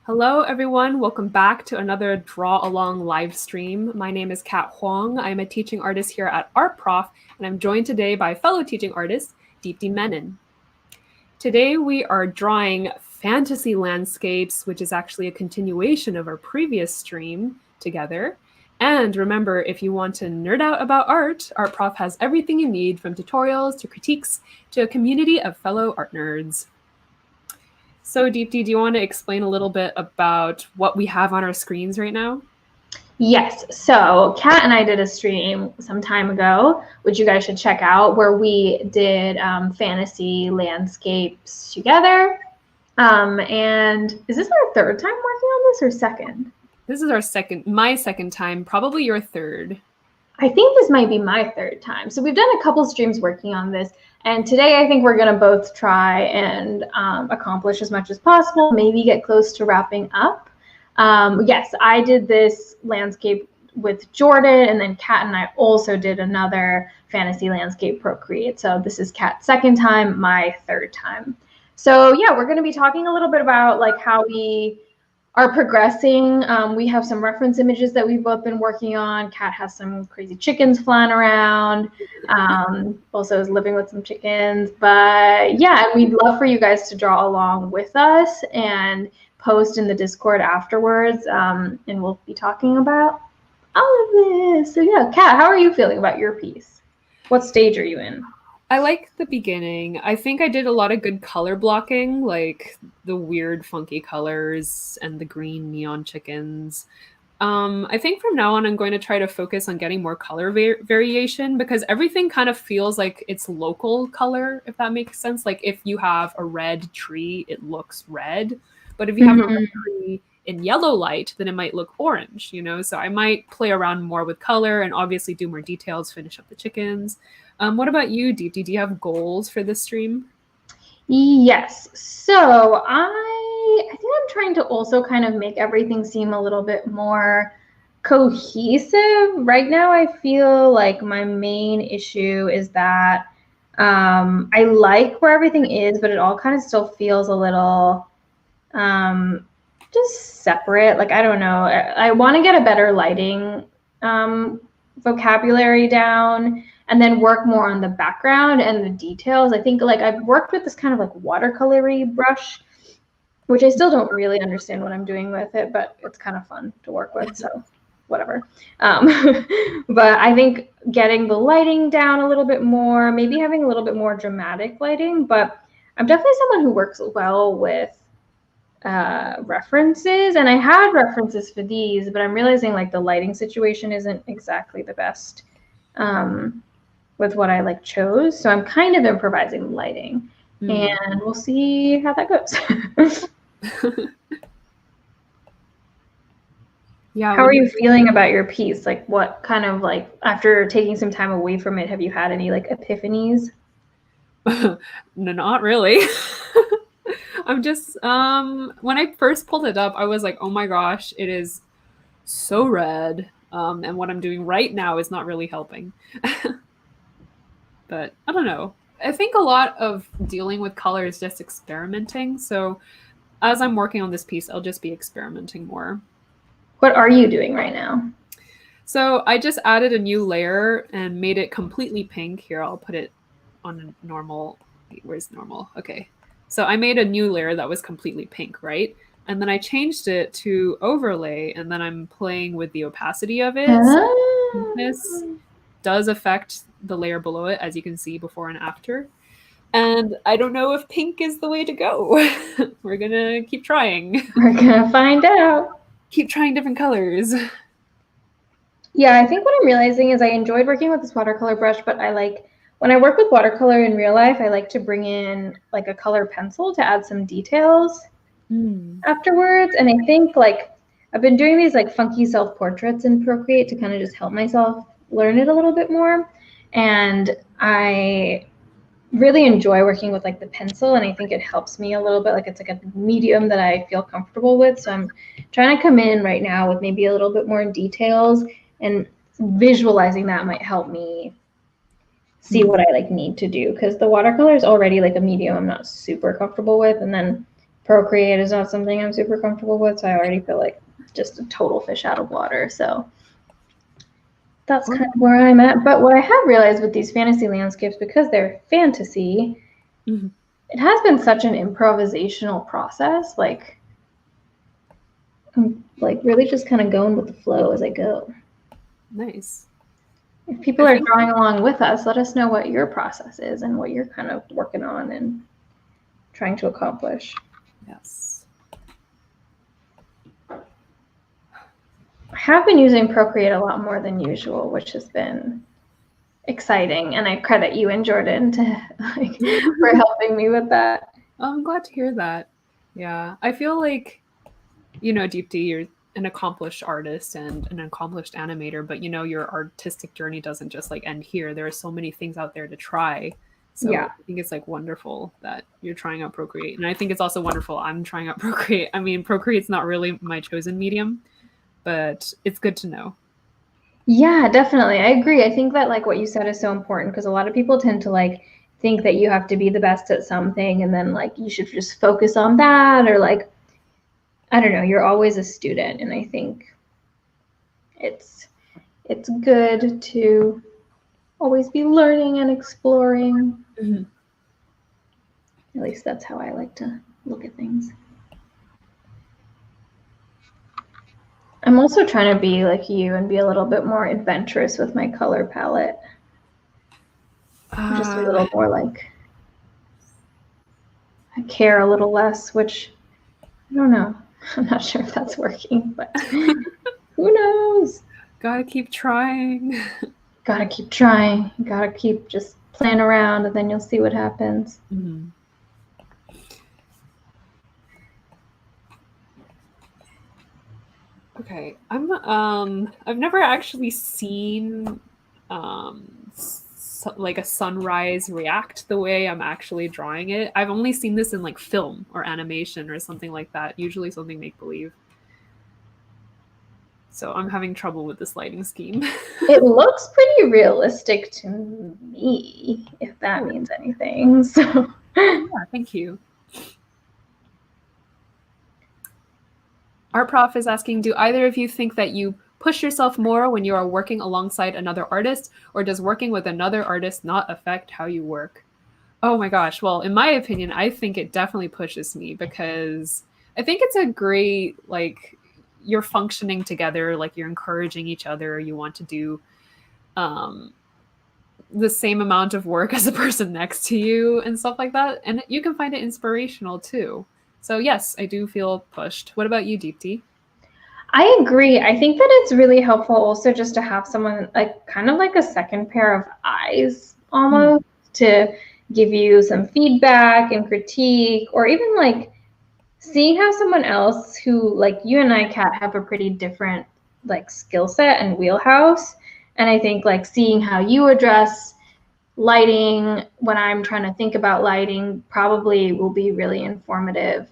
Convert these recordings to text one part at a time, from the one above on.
Hello, everyone. Welcome back to another Draw Along live stream. My name is Kat Huang. I'm a teaching artist here at Art Prof, and I'm joined today by fellow teaching artist, Deepti Menon. Today, we are drawing fantasy landscapes, which is actually a continuation of our previous stream together. And remember, if you want to nerd out about art, Art Prof has everything you need, from tutorials to critiques to a community of fellow art nerds. So, Deepti, do you want to explain a little bit about what we have on our screens right now? Yes. So Kat and I did a stream some time ago, which you guys should check out, where we did fantasy landscapes together. And is this our third time working on this or second? This is my second time, probably your third. I think this might be my third time. So we've done a couple streams working on this. And today I think we're going to both try and accomplish as much as possible, maybe get close to wrapping up. Yes, I did this landscape with Jordan, and then Kat and I also did another fantasy landscape Procreate. So this is Kat's second time, my third time. So yeah, we're going to be talking a little bit about like how we are progressing. We have some reference images that we've both been working on. Kat has some crazy chickens flying around. Also is living with some chickens. But yeah, we'd love for you guys to draw along with us and post in the Discord afterwards. And we'll be talking about all of this. So yeah, Kat, how are you feeling about your piece? What stage are you in? I like the beginning. I think I did a lot of good color blocking, like the weird funky colors and the green neon chickens. I think from now on, I'm going to try to focus on getting more color variation, because everything kind of feels like it's local color, if that makes sense. Like if you have a red tree, it looks red. But if you have a red tree in yellow light, then it might look orange, you know? So I might play around more with color and obviously do more details, finish up the chickens. What about you, Deepti? Do you have goals for this stream? Yes. So I think I'm trying to also kind of make everything seem a little bit more cohesive. Right now, I feel like my main issue is that I like where everything is, but it all kind of still feels a little just separate. Like, I don't know. I want to get a better lighting vocabulary down, and then work more on the background and the details. I think like I've worked with this kind of like watercolory brush, which I still don't really understand what I'm doing with it, but it's kind of fun to work with, so whatever. But I think getting the lighting down a little bit more, maybe having a little bit more dramatic lighting, but I'm definitely someone who works well with references, and I had references for these, but I'm realizing like the lighting situation isn't exactly the best with what I like chose. So I'm kind of improvising lighting, and we'll see how that goes. Yeah. How are you feeling about your piece? Like what kind of like, after taking some time away from it, have you had any like epiphanies? No, not really. I'm just, when I first pulled it up, I was like, oh my gosh, it is so red. And what I'm doing right now is not really helping. But I don't know. I think a lot of dealing with color is just experimenting. So as I'm working on this piece, I'll just be experimenting more. What are you doing right now? So I just added a new layer and made it completely pink. Here, I'll put it on a normal. Where's normal? Okay. So I made a new layer that was completely pink, right? And then I changed it to overlay, and then I'm playing with the opacity of it. So this does affect the layer below it, as you can see before and after. And I don't know if pink is the way to go. We're gonna keep trying. We're gonna find out. Keep trying different colors. Yeah, I think what I'm realizing is I enjoyed working with this watercolor brush, but I like, when I work with watercolor in real life, I like to bring in like a color pencil to add some details afterwards. And I think like I've been doing these like funky self-portraits in Procreate to kind of just help myself learn it a little bit more. And I really enjoy working with like the pencil, and I think it helps me a little bit. Like it's like a medium that I feel comfortable with. So I'm trying to come in right now with maybe a little bit more details, and visualizing that might help me see what I like need to do, because the watercolor is already like a medium I'm not super comfortable with, and then Procreate is not something I'm super comfortable with, so I already feel like just a total fish out of water. So that's kind of where I'm at. But what I have realized with these fantasy landscapes, because they're fantasy, it has been such an improvisational process. Like, I'm like really just kind of going with the flow as I go. Nice. If people are drawing along with us, let us know what your process is and what you're kind of working on and trying to accomplish. Yes. I have been using Procreate a lot more than usual, which has been exciting, and I credit you and Jordan for helping me with that. I'm glad to hear that. Yeah, I feel like, you know, Deepti, you're an accomplished artist and an accomplished animator, but you know, your artistic journey doesn't just like end here. There are so many things out there to try. So yeah. I think it's like wonderful that you're trying out Procreate. And I think it's also wonderful I'm trying out Procreate. I mean, Procreate's not really my chosen medium, but it's good to know. Yeah, definitely. I agree. I think that like what you said is so important because a lot of people tend to like think that you have to be the best at something and then like you should just focus on that, or like, I don't know, you're always a student, and I think it's good to always be learning and exploring. Mm-hmm. At least that's how I like to look at things. I'm also trying to be like you and be a little bit more adventurous with my color palette. Just a little more like, I care a little less, which I don't know. I'm not sure if that's working, but who knows? Gotta keep trying. Gotta keep trying. Gotta keep just playing around, and then you'll see what happens. Mm-hmm. Okay, I've never actually seen like a sunrise react the way I'm actually drawing it. I've only seen this in like film or animation or something like that, usually something make-believe. So I'm having trouble with this lighting scheme. It looks pretty realistic to me, if that means anything. So yeah, thank you. Art Prof is asking, do either of you think that you push yourself more when you are working alongside another artist, or does working with another artist not affect how you work? Oh my gosh. Well, in my opinion, I think it definitely pushes me because I think it's a great, like, you're functioning together, like you're encouraging each other. You want to do the same amount of work as the person next to you and stuff like that. And you can find it inspirational too. So yes, I do feel pushed. What about you, Deepti? I agree. I think that it's really helpful also just to have someone like kind of like a second pair of eyes almost to give you some feedback and critique, or even like seeing how someone else who, like you and I, Kat, have a pretty different like skill set and wheelhouse. And I think like seeing how you address lighting when I'm trying to think about lighting probably will be really informative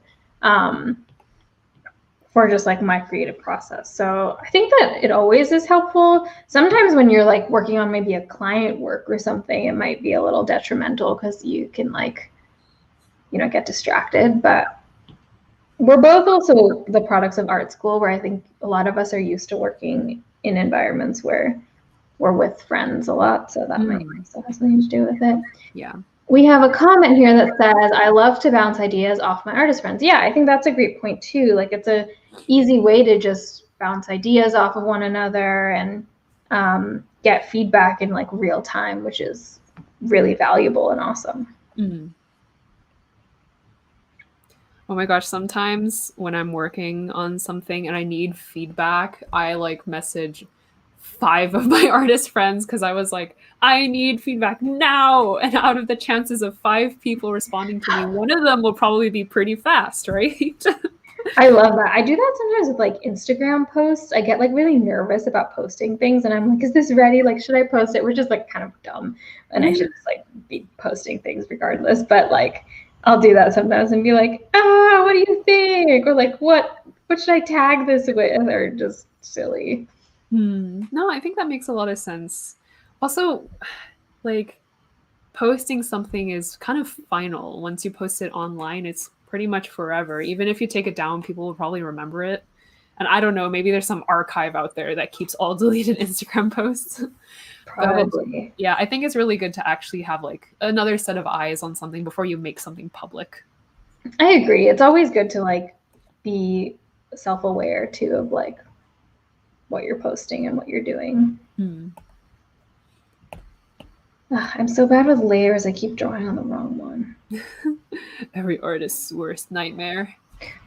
for just like my creative process. So I think that it always is helpful. Sometimes when you're like working on maybe a client work or something, it might be a little detrimental because you can like, you know, get distracted. But we're both also the products of art school, where I think a lot of us are used to working in environments where we're with friends a lot. So that might also have something to do with it. Yeah. We have a comment here that says, I love to bounce ideas off my artist friends. Yeah, I think that's a great point too. Like it's a easy way to just bounce ideas off of one another and get feedback in like real time, which is really valuable and awesome. Mm-hmm. Oh my gosh, sometimes when I'm working on something and I need feedback, I like message 5 of my artist friends because I was like, I need feedback now. And out of the chances of 5 people responding to me, one of them will probably be pretty fast, right? I love that. I do that sometimes with like Instagram posts. I get like really nervous about posting things and I'm like, is this ready? Like, should I post it? Which is like kind of dumb. And I should just like be posting things regardless. But like, I'll do that sometimes and be like, what do you think? Or like, what should I tag this with? Or just silly. No, I think that makes a lot of sense. Also, like posting something is kind of final. Once you post it online, it's pretty much forever. Even if you take it down, people will probably remember it. And I don't know, maybe there's some archive out there that keeps all deleted Instagram posts. Probably. But yeah, I think it's really good to actually have like another set of eyes on something before you make something public. I agree. It's always good to like be self-aware too of like what you're posting and what you're doing. I'm so bad with layers. I keep drawing on the wrong one. Every artist's worst nightmare.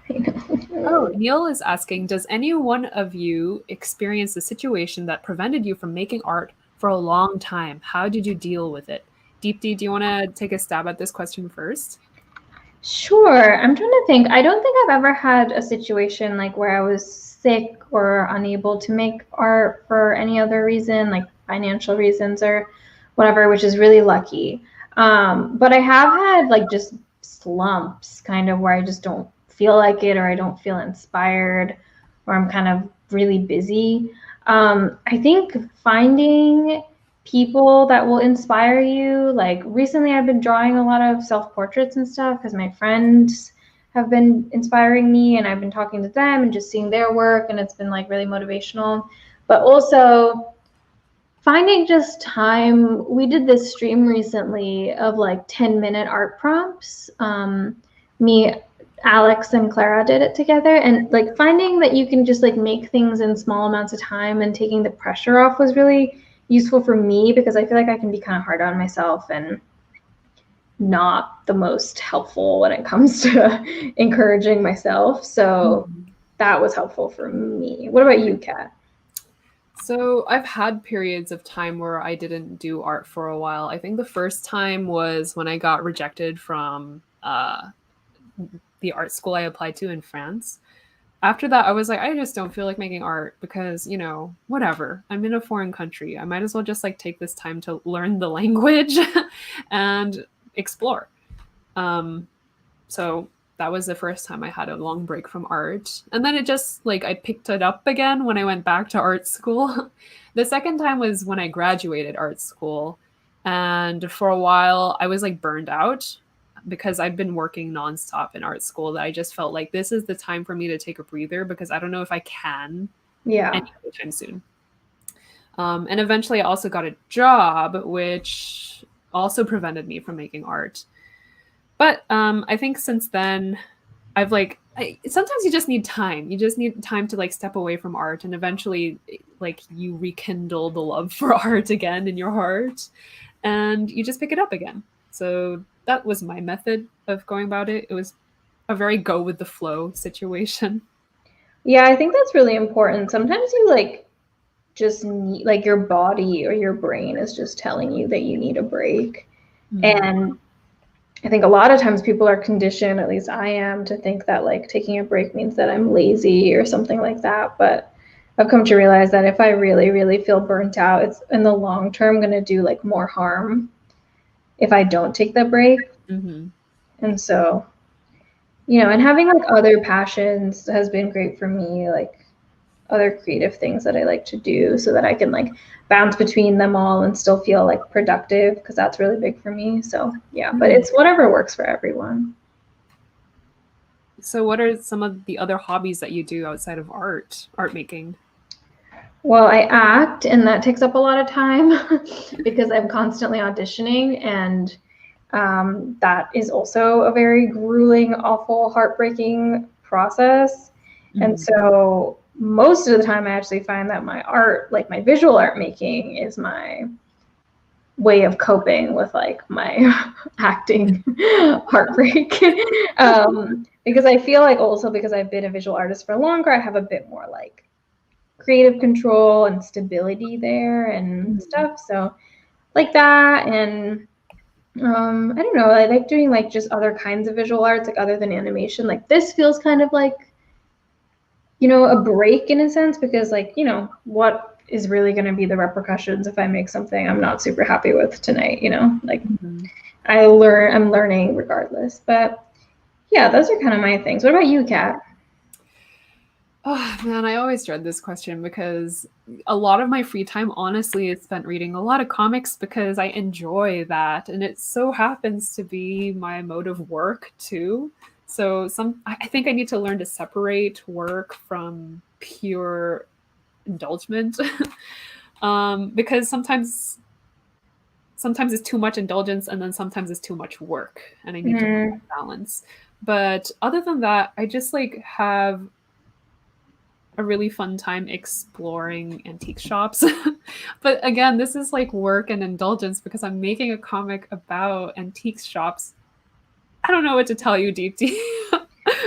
I know. Oh, Neil is asking, does any one of you experience a situation that prevented you from making art for a long time? How did you deal with it? Deepti, do you want to take a stab at this question first? Sure. I'm trying to think. I don't think I've ever had a situation like where I was sick or unable to make art for any other reason, like financial reasons or whatever, which is really lucky. But I have had like just slumps kind of where I just don't feel like it, or I don't feel inspired, or I'm kind of really busy. I think finding people that will inspire you, like recently I've been drawing a lot of self-portraits and stuff because my friends have been inspiring me, and I've been talking to them and just seeing their work, and it's been like really motivational. But also finding just time. We did this stream recently of like 10-minute art prompts. Me, Alex, and Clara did it together, and like finding that you can just like make things in small amounts of time and taking the pressure off was really useful for me, because I feel like I can be kind of hard on myself and not the most helpful when it comes to encouraging myself. So that was helpful for me. What about you, Kat? So I've had periods of time where I didn't do art for a while. I think the first time was when I got rejected from the art school I applied to in France. After that, I was like, I just don't feel like making art because, you know, whatever. I'm in a foreign country. I might as well just like take this time to learn the language and explore. So that was the first time I had a long break from art. And then it just like I picked it up again when I went back to art school. The second time was when I graduated art school. And for a while, I was like burned out because I'd been working nonstop in art school, that I just felt like this is the time for me to take a breather, because I don't know if I can anytime soon. And eventually I also got a job, which also prevented me from making art. But I think since then, I've like, sometimes you just need time. You just need time to like step away from art, and eventually like you rekindle the love for art again in your heart, and you just pick it up again. So that was my method of going about it. It was a very go with the flow situation. Yeah, I think that's really important. Sometimes you like just need, like your body or your brain is just telling you that you need a break. And I think a lot of times people are conditioned, at least I am, to think that like taking a break means that I'm lazy or something like that. But I've come to realize that if I really, really feel burnt out, it's in the long term going to do like more harm if I don't take that break. And so, you know, and having like other passions has been great for me, like other creative things that I like to do, so that I can like bounce between them all and still feel like productive, because that's really big for me. So yeah, but it's whatever works for everyone. So what are some of the other hobbies that you do outside of art making? Well, I act, and that takes up a lot of time because I'm constantly auditioning, and that is also a very grueling, awful, heartbreaking process. And so most of the time I actually find that my art, like my visual art making, is my way of coping with like my acting heartbreak. Because I feel like also because I've been a visual artist for longer, I have a bit more like creative control and stability there and stuff. So like that. And I don't know, I like doing like just other kinds of visual arts, like other than animation. Like this feels kind of like, you know, a break in a sense, because like, you know, what is really going to be the repercussions if I make something I'm not super happy with tonight, you know, like I'm learning regardless. But yeah, those are kind of my things. What about you, Kat? Oh man, I always dread this question because a lot of my free time honestly is spent reading a lot of comics, because I enjoy that, and it so happens to be my mode of work too. So I think I need to learn to separate work from pure indulgement. Because sometimes it's too much indulgence and then sometimes it's too much work, and I need to find that balance. But other than that, I just like have a really fun time exploring antique shops. But again, this is like work and indulgence because I'm making a comic about antique shops. I don't know what to tell you, Deepti.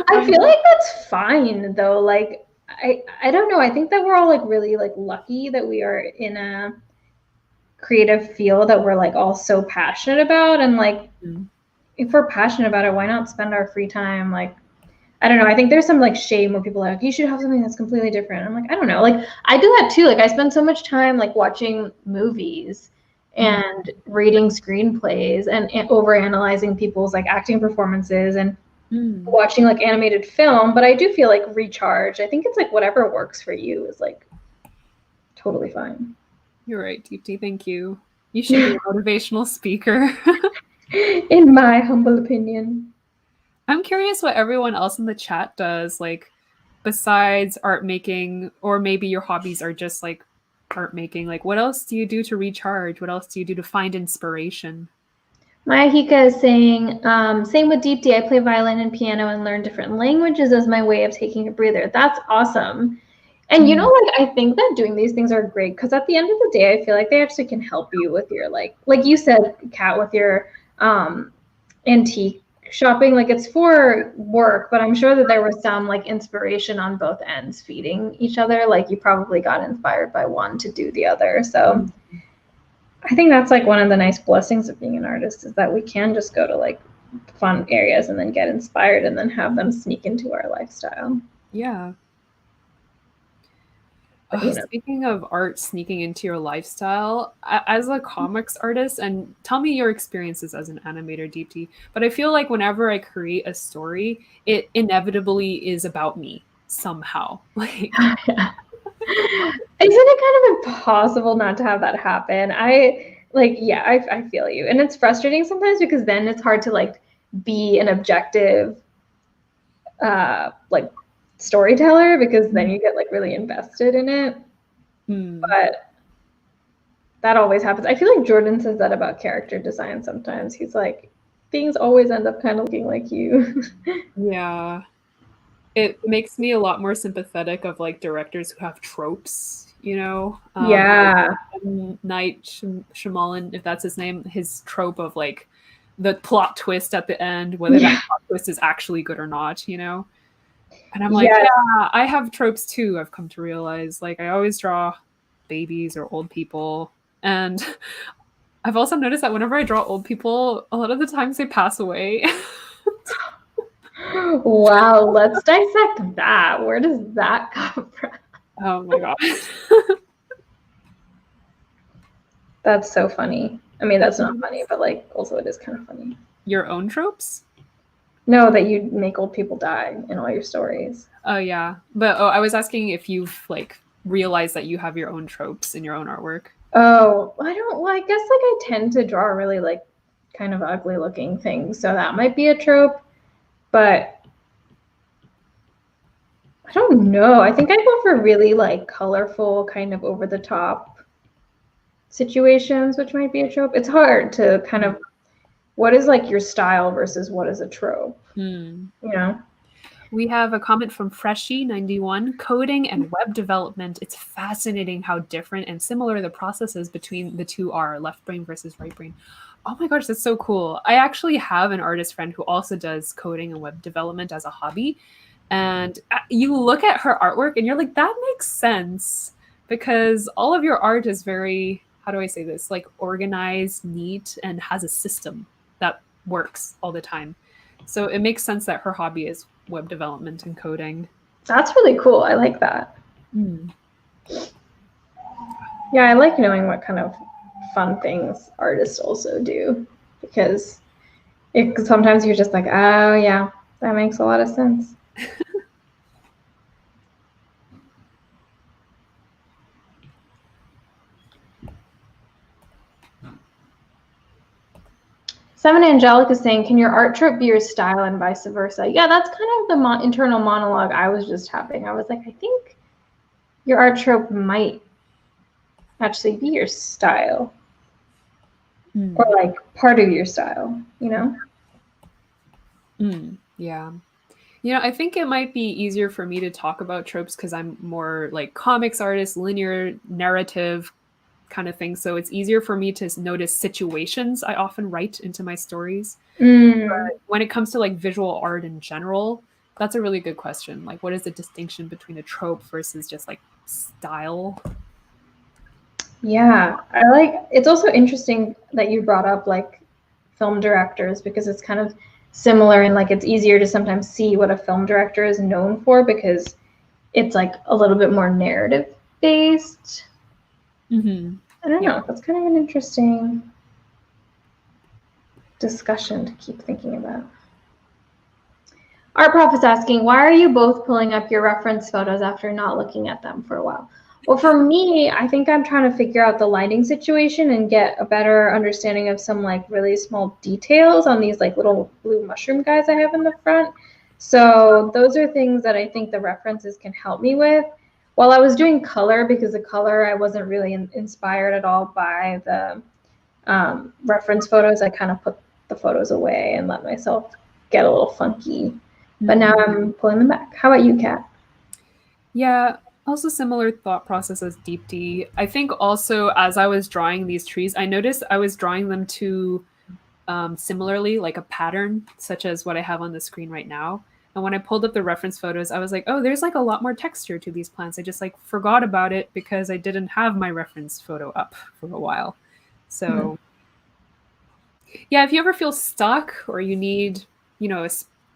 I feel like that's fine though. Like I don't know. I think that we're all like really like lucky that we are in a creative field that we're like all so passionate about, and like if we're passionate about it, why not spend our free time like I don't know. I think there's some like shame where people are like, you should have something that's completely different. I'm like, I don't know. Like I do that too. Like I spend so much time like watching movies and reading screenplays and over analyzing people's like acting performances and watching like animated film. But I do feel like recharge. I think it's like whatever works for you is like totally fine. You're right, Deepti. Thank you. You should be a motivational speaker. In my humble opinion. I'm curious what everyone else in the chat does, like besides art making, or maybe your hobbies are just like art making. Like, what else do you do to recharge? What else do you do to find inspiration? Maya Hika is saying, same with Deepti. I play violin and piano and learn different languages as my way of taking a breather. That's awesome. And you know, like I think that doing these things are great because at the end of the day, I feel like they actually can help you with your like you said, Kat, with your antique shopping. Like it's for work, but I'm sure that there was some like inspiration on both ends feeding each other. Like you probably got inspired by one to do the other. So I think that's like one of the nice blessings of being an artist is that we can just go to like fun areas and then get inspired and then have them sneak into our lifestyle. Yeah. You know. Speaking of art sneaking into your lifestyle, as a comics artist, and tell me your experiences as an animator, Deepti, but I feel like whenever I create a story, it inevitably is about me somehow. Like, Yeah. Isn't it kind of impossible not to have that happen? I feel you. And it's frustrating sometimes because then it's hard to like be an objective like storyteller because then you get like really invested in it. But that always happens. I feel like Jordan says that about character design sometimes. He's like, things always end up kind of looking like you. yeah. It makes me a lot more sympathetic of like directors who have tropes, you know? Yeah. Night Shyamalan, if that's his name, his trope of like the plot twist at the end, whether that plot twist is actually good or not, you know? And I'm like, yeah, I have tropes too, I've come to realize. Like, I always draw babies or old people. And I've also noticed that whenever I draw old people, a lot of the times they pass away. Wow, let's dissect that. Where does that come from? Oh my god. That's so funny. I mean, that's not funny, but like also it is kind of funny. Your own tropes? No, that you make old people die in all your stories. Oh yeah. But I was asking if you've like realized that you have your own tropes in your own artwork. Oh, I don't well, I guess like I tend to draw really like kind of ugly looking things, so that might be a trope. But I don't know. I think I go for really like colorful, kind of over the top situations, which might be a trope. It's hard to kind of what is like your style versus what is a trope. You know? We have a comment from Freshie91. Coding and web development. It's fascinating how different and similar the processes between the two are, left brain versus right brain. Oh my gosh, that's so cool. I actually have an artist friend who also does coding and web development as a hobby. And you look at her artwork and you're like, that makes sense because all of your art is very, how do I say this, like organized, neat, and has a system that works all the time. So it makes sense that her hobby is web development and coding. That's really cool. I like that. Yeah, I like knowing what kind of fun things artists also do because sometimes you're just like, oh yeah, that makes a lot of sense. Seven Angelic is saying, can your art trope be your style and vice versa? Yeah, that's kind of the internal monologue I was just having. I was like, I think your art trope might actually be your style. Or like part of your style, you know? Yeah. You know, I think it might be easier for me to talk about tropes because I'm more like comics artist, linear narrative kind of thing. So it's easier for me to notice situations I often write into my stories. But when it comes to like visual art in general, that's a really good question. Like, what is the distinction between a trope versus just like style? Yeah, it's also interesting that you brought up like film directors because it's kind of similar and like it's easier to sometimes see what a film director is known for because it's like a little bit more narrative based. I don't know. That's kind of an interesting discussion to keep thinking about. Art Prof is asking, why are you both pulling up your reference photos after not looking at them for a while? Well, for me, I think I'm trying to figure out the lighting situation and get a better understanding of some like really small details on these like little blue mushroom guys I have in the front. So those are things that I think the references can help me with. While I was doing color, because the color I wasn't really inspired at all by the reference photos, I kind of put the photos away and let myself get a little funky. But now I'm pulling them back. How about you, Kat? Yeah, also similar thought process as DeepT. I think also as I was drawing these trees, I noticed I was drawing them too similarly, like a pattern, such as what I have on the screen right now. And when I pulled up the reference photos, I was like, oh, there's like a lot more texture to these plants. I just like forgot about it because I didn't have my reference photo up for a while. So yeah, if you ever feel stuck or you need, you know,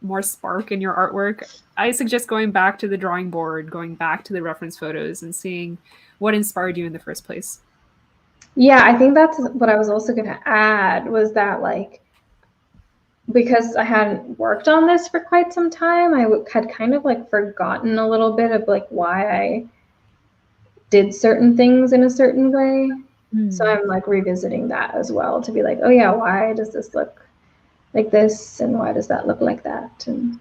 more spark in your artwork, I suggest going back to the drawing board, going back to the reference photos and seeing what inspired you in the first place. Yeah, I think that's what I was also going to add was that like, because I hadn't worked on this for quite some time, I had kind of like forgotten a little bit of like why I did certain things in a certain way. So I'm like revisiting that as well to be like, oh yeah, why does this look like this and why does that look like that? And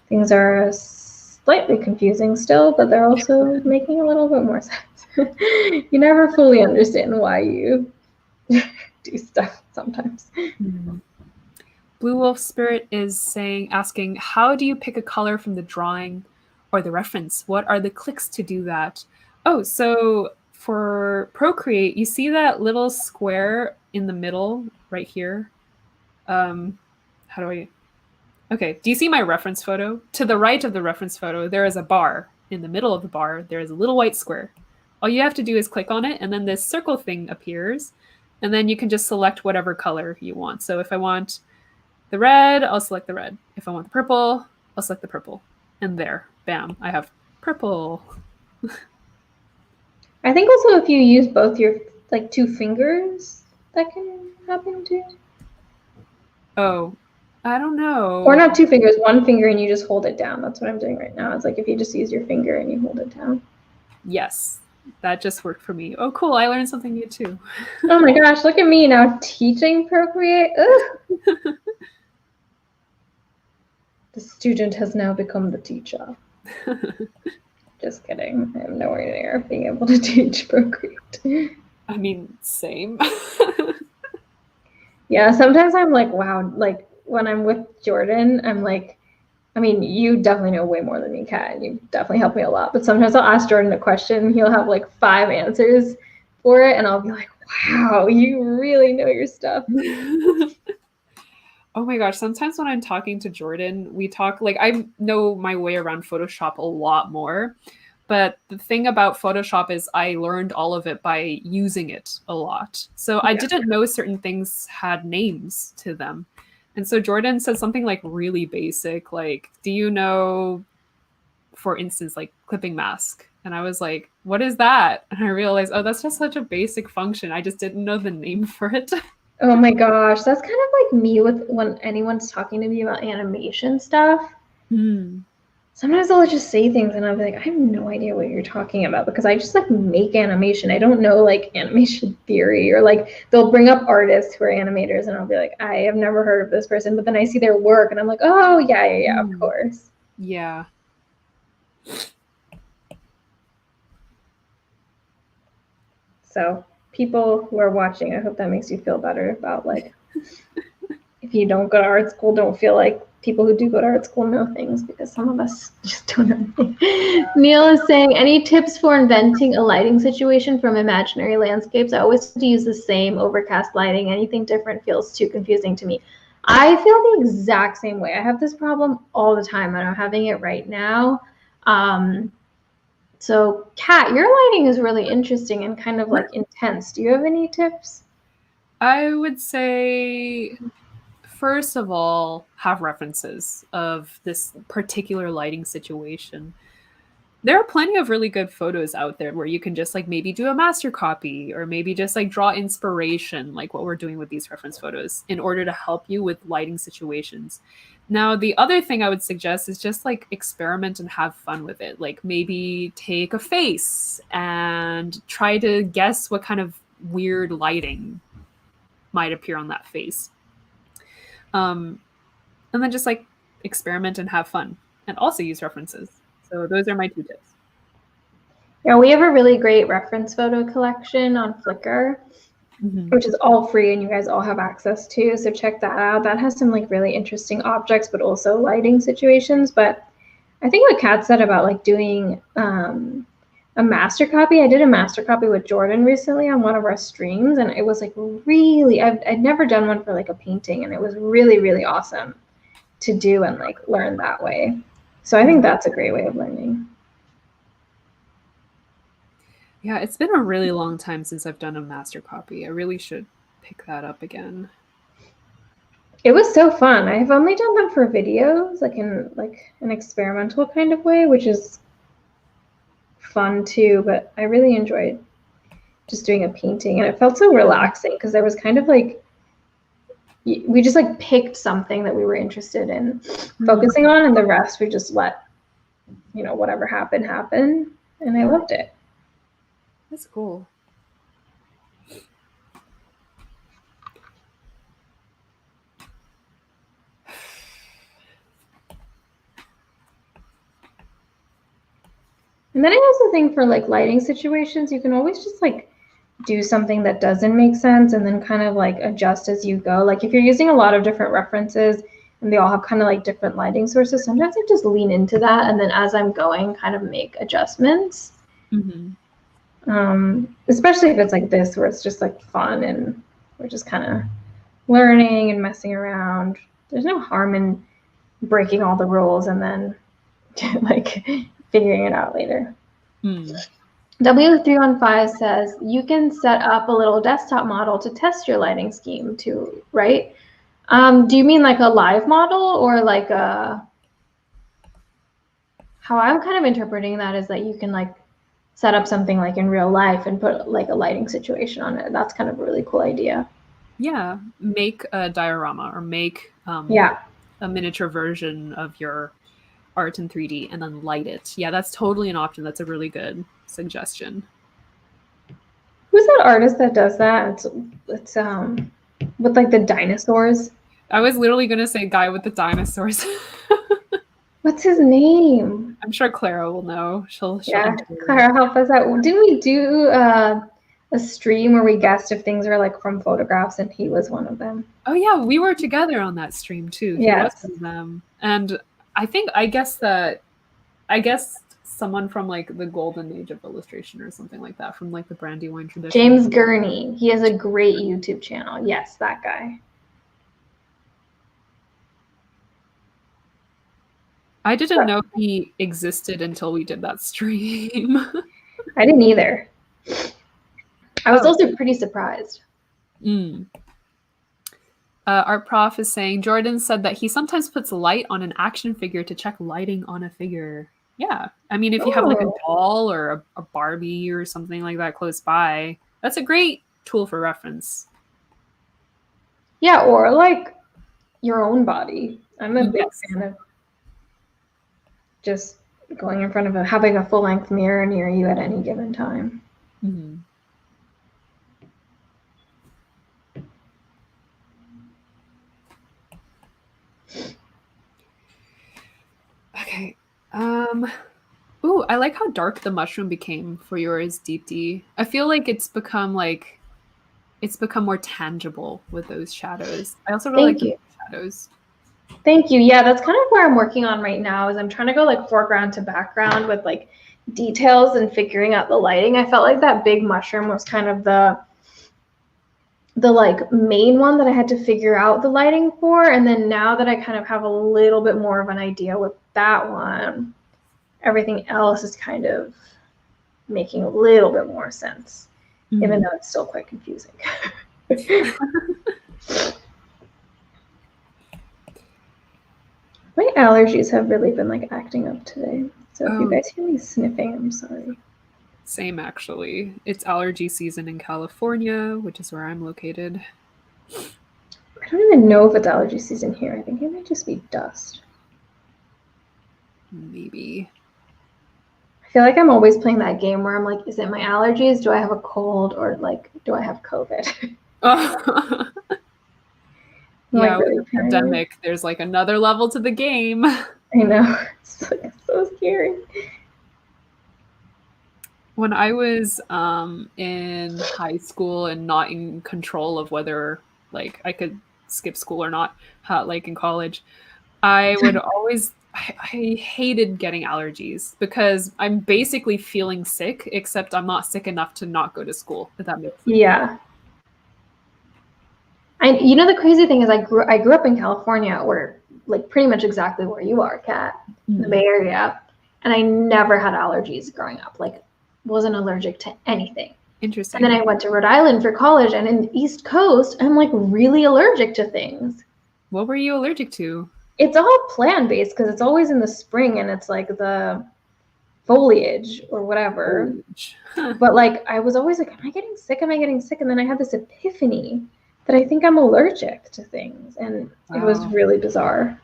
things are slightly confusing still, but they're also making a little bit more sense. You never fully understand why you do stuff sometimes. Blue Wolf Spirit is asking, how do you pick a color from the drawing or the reference? What are the clicks to do that? Oh, so for Procreate, you see that little square in the middle right here? Okay, do you see my reference photo? To the right of the reference photo, there is a bar. In the middle of the bar, there is a little white square. All you have to do is click on it, and then this circle thing appears, and then you can just select whatever color you want. So if I want the red, I'll select the red. If I want the purple, I'll select the purple. And there, bam, I have purple. I think also if you use both your like two fingers, that can happen too. Oh, I don't know. Or not two fingers, one finger and you just hold it down. That's what I'm doing right now. It's like if you just use your finger and you hold it down. Yes, that just worked for me. Oh, cool. I learned something new too. Oh my gosh, look at me now teaching Procreate. The student has now become the teacher. Just kidding. I'm nowhere near being able to teach Procreate. I mean, same. Yeah, sometimes I'm like, wow, like when I'm with Jordan, I'm like, I mean, you definitely know way more than me, Kat. You definitely help me a lot. But sometimes I'll ask Jordan a question, and he'll have like 5 answers for it, and I'll be like, wow, you really know your stuff. Oh my gosh, sometimes when I'm talking to Jordan, we talk like I know my way around Photoshop a lot more. But the thing about Photoshop is I learned all of it by using it a lot. So I didn't know certain things had names to them. And so Jordan said something like really basic, like, do you know, for instance, like clipping mask? And I was like, what is that? And I realized, oh, that's just such a basic function. I just didn't know the name for it. Oh my gosh, that's kind of like me with when anyone's talking to me about animation stuff. sometimes I'll just say things and I'll be like, I have no idea what you're talking about, because I just like make animation. I don't know like animation theory, or like they'll bring up artists who are animators and I'll be like, I have never heard of this person, but then I see their work and I'm like, oh yeah, of course. Yeah. So people who are watching, I hope that makes you feel better about like, if you don't go to art school, don't feel like people who do go to art school know things, because some of us just don't know. Neil is saying, any tips for inventing a lighting situation from imaginary landscapes? I always have to use the same overcast lighting. Anything different feels too confusing to me. I feel the exact same way. I have this problem all the time, and I'm having it right now. So Kat, your lighting is really interesting and kind of like intense. Do you have any tips? I would say, first of all, have references of this particular lighting situation. There are plenty of really good photos out there where you can just like maybe do a master copy, or maybe just like draw inspiration, like what we're doing with these reference photos, in order to help you with lighting situations. Now, the other thing I would suggest is just like experiment and have fun with it. Like maybe take a face and try to guess what kind of weird lighting might appear on that face. And then just like experiment and have fun, and also use references. So those are my 2 tips. Yeah, we have a really great reference photo collection on Flickr, which is all free and you guys all have access to. So check that out. That has some like really interesting objects, but also lighting situations. But I think what Kat said about like doing a master copy, I did a master copy with Jordan recently on one of our streams, and it was like really, I'd never done one for like a painting, and it was really, really awesome to do and like learn that way. So I think that's a great way of learning. Yeah, it's been a really long time since I've done a master copy. I really should pick that up again. It was so fun. I've only done them for videos, like in like an experimental kind of way, which is fun too, but I really enjoyed just doing a painting, and it felt so relaxing because there was kind of like, we just like picked something that we were interested in focusing on, and the rest we just let, you know, whatever happened, and I loved it. That's cool. And then I also think for like lighting situations, you can always just like do something that doesn't make sense and then kind of like adjust as you go. Like if you're using a lot of different references and they all have kind of like different lighting sources, sometimes I just lean into that, and then as I'm going, kind of make adjustments. Especially if it's like this, where it's just like fun and we're just kind of learning and messing around. There's no harm in breaking all the rules and then like figuring it out later. W315 says you can set up a little desktop model to test your lighting scheme too, right? Do you mean like a live model, or like a, how I'm kind of interpreting that is that you can like set up something like in real life and put like a lighting situation on it. That's kind of a really cool idea. Yeah, make a diorama or make a miniature version of your art in 3D and then light it. Yeah, that's totally an option. That's a really good suggestion. Who's that artist that does that? It's with like the dinosaurs. I was literally gonna say guy with the dinosaurs. What's his name? I'm sure Clara will know. She'll yeah, Clara, help us out. Didn't we do a stream where we guessed if things were like from photographs, and he was one of them? Oh yeah, we were together on that stream too. He was one of them. And I guess someone from like the golden age of illustration or something like that, from like the Brandywine tradition. James Gurney. He has a great YouTube channel. Yes, that guy. I didn't know he existed until we did that stream. I didn't either. I was also pretty surprised. Our prof is saying, Jordan said that he sometimes puts light on an action figure to check lighting on a figure. Yeah. I mean, if you have like a doll or a Barbie or something like that close by, that's a great tool for reference. Yeah, or like your own body. I'm a big fan of just going in front of having a full-length mirror near you at any given time. Mm-hmm. Okay. Ooh, I like how dark the mushroom became for yours, Deepti. I feel like it's become more tangible with those shadows. I also really like the shadows. Thank you. Yeah, that's kind of where I'm working on right now, is I'm trying to go like foreground to background with like details and figuring out the lighting. I felt like that big mushroom was kind of the like main one that I had to figure out the lighting for. And then now that I kind of have a little bit more of an idea with that one, everything else is kind of making a little bit more sense, even though it's still quite confusing. My allergies have really been like acting up today. So if you guys hear me sniffing, I'm sorry. Same, actually. It's allergy season in California, which is where I'm located. I don't even know if it's allergy season here. I think it might just be dust. Maybe. I feel like I'm always playing that game where I'm like, is it my allergies? Do I have a cold? Or like, do I have COVID? Yeah, with the pandemic, there's like another level to the game. I know. It's like so scary. When I was in high school and not in control of whether like I could skip school or not, like in college, I would always I hated getting allergies because I'm basically feeling sick, except I'm not sick enough to not go to school, if that makes sense. Yeah. You know, the crazy thing is I grew up in California, where like pretty much exactly where you are, Kat, in the Bay Area, and I never had allergies growing up. Like, wasn't allergic to anything. Interesting. And then I went to Rhode Island for college, and in the East Coast, I'm like really allergic to things. What were you allergic to? It's all plant-based because it's always in the spring, and it's like the foliage or whatever. But like, I was always like, am I getting sick? Am I getting sick? And then I had this epiphany that I think I'm allergic to things, and it was really bizarre.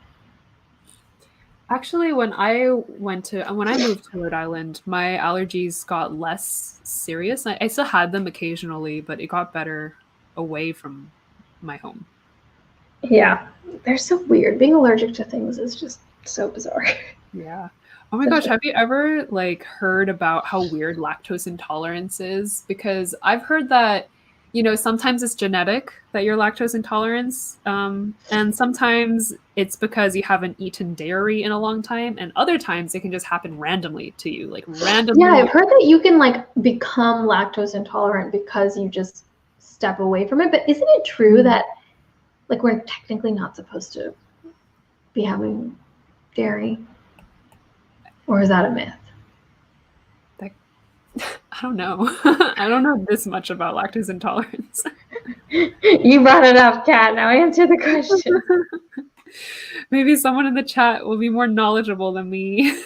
Actually, when I moved to Rhode Island, my allergies got less serious. I still had them occasionally, but it got better away from my home. Yeah, they're so weird. Being allergic to things is just so bizarre. Yeah. Oh my gosh, have you ever like heard about how weird lactose intolerance is? Because I've heard that, you know, sometimes it's genetic that you're lactose intolerant, and sometimes it's because you haven't eaten dairy in a long time, and other times it can just happen randomly to you, like randomly. Yeah, I've heard that you can like become lactose intolerant because you just step away from it. But isn't it true that like we're technically not supposed to be having dairy? Or is that a myth? I don't know. I don't know this much about lactose intolerance. You brought it up, Kat. Now answer the question. Maybe someone in the chat will be more knowledgeable than me.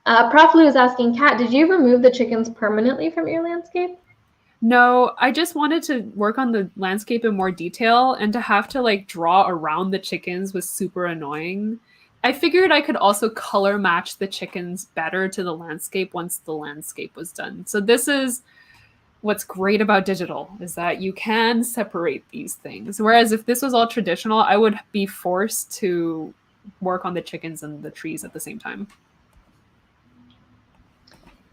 Prof Lieu is asking, Kat, did you remove the chickens permanently from your landscape? No, I just wanted to work on the landscape in more detail, and to have to like draw around the chickens was super annoying. I figured I could also color match the chickens better to the landscape once the landscape was done. So this is what's great about digital, is that you can separate these things. Whereas if this was all traditional, I would be forced to work on the chickens and the trees at the same time.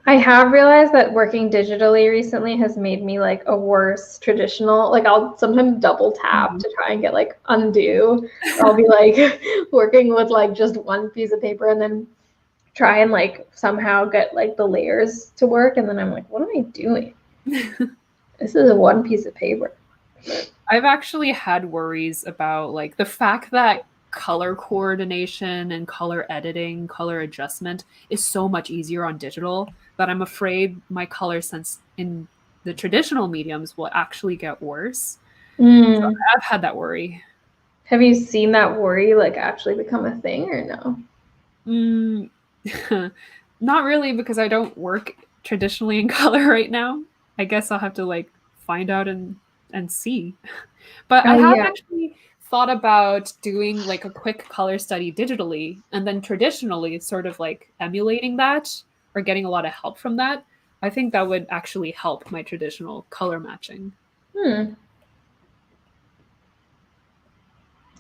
I have realized that working digitally recently has made me like a worse traditional, like I'll sometimes double tap to try and get like undo. Or I'll be like working with like just one piece of paper and then try and like somehow get like the layers to work. And then I'm like, what am I doing? This is a one piece of paper. I've actually had worries about like the fact that color coordination and color editing, color adjustment is so much easier on digital, that I'm afraid my color sense in the traditional mediums will actually get worse. So I've had that worry. Have you seen that worry like actually become a thing or no? Not really, because I don't work traditionally in color right now. I guess I'll have to like find out and see. But I have actually thought about doing like a quick color study digitally and then traditionally sort of like emulating that or getting a lot of help from that. I think that would actually help my traditional color matching. I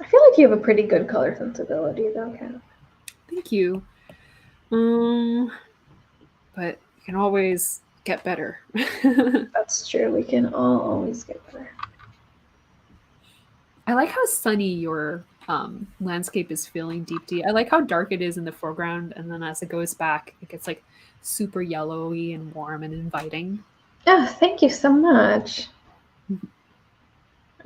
feel like you have a pretty good color sensibility though, Kat. Thank you. But you can always get better. That's true. We can all always get better. I like how sunny your landscape is feeling, Deepti. I like how dark it is in the foreground, and then as it goes back, it gets like super yellowy and warm and inviting. Oh, thank you so much.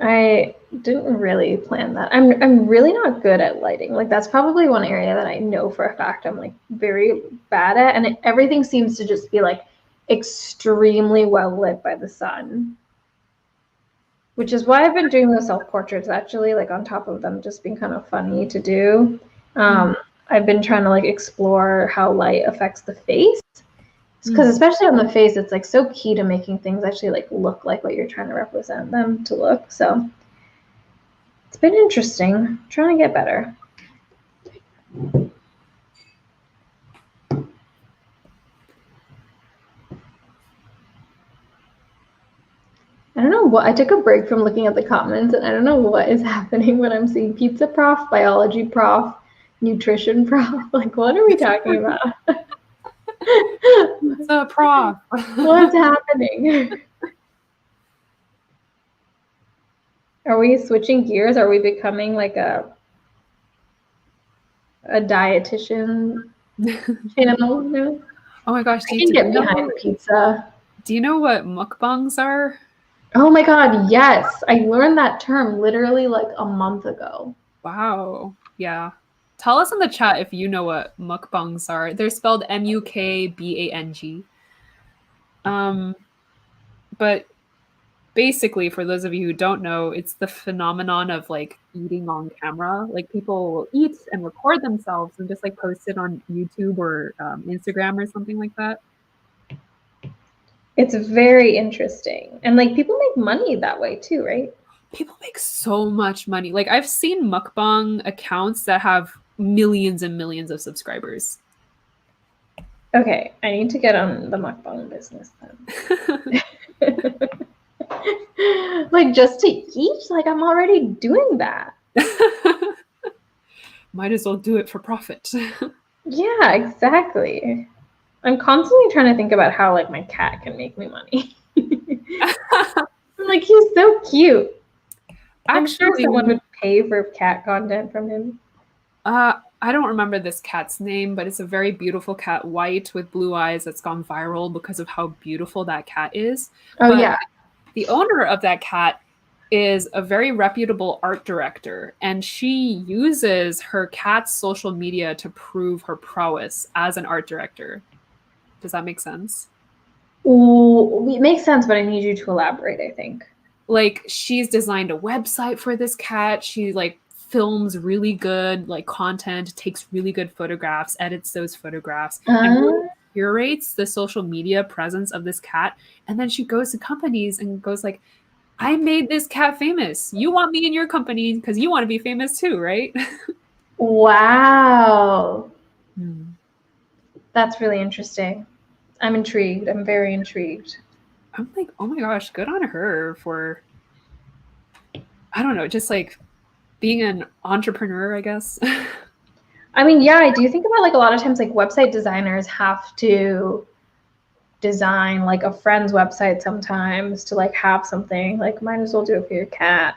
I didn't really plan that. I'm really not good at lighting. Like that's probably one area that I know for a fact I'm like very bad at, and everything seems to just be like extremely well lit by the sun. Which is why I've been doing the self-portraits actually, like on top of them just being kind of funny to do. I've been trying to like explore how light affects the face. Because especially on the face, it's like so key to making things actually like look like what you're trying to represent them to look. So it's been interesting. I'm trying to get better. I don't know what, I took a break from looking at the comments and I don't know what is happening when I'm seeing pizza prof, biology prof, nutrition prof. Like, what are we talking about? What's up, prof? What's happening? Are we switching gears? Are we becoming like a dietitian channel now? Oh my gosh, I can get behind pizza. Do you know what mukbangs are? Oh my god, yes. I learned that term literally like a month ago. Wow. Yeah. Tell us in the chat if you know what mukbangs are. They're spelled MUKBANG. But basically, for those of you who don't know, it's the phenomenon of like eating on camera. Like people will eat and record themselves and just like post it on YouTube or Instagram or something like that. It's very interesting. And like people make money that way too, right? People make so much money. Like I've seen mukbang accounts that have millions and millions of subscribers. Okay, I need to get on the mukbang business then. Like just to eat? Like I'm already doing that. Might as well do it for profit. Yeah, exactly. I'm constantly trying to think about how like my cat can make me money. I'm like, he's so cute. I'm sure someone would pay for cat content from him. I don't remember this cat's name, but it's a very beautiful cat, white with blue eyes, that's gone viral because of how beautiful that cat is. Oh, but yeah. The owner of that cat is a very reputable art director, and she uses her cat's social media to prove her prowess as an art director. Does that make sense? Ooh, it makes sense, but I need you to elaborate, I think. Like, she's designed a website for this cat. She like films really good like content, takes really good photographs, edits those photographs, and really curates the social media presence of this cat. And then she goes to companies and goes like, I made this cat famous. You want me in your company because you want to be famous too, right? Wow. That's really interesting. I'm intrigued. I'm very intrigued. I'm like, oh my gosh, good on her for, I don't know, just like being an entrepreneur, I guess. I mean, yeah, I do think about like a lot of times like website designers have to design like a friend's website sometimes to like have something. Like might as well do it for your cat.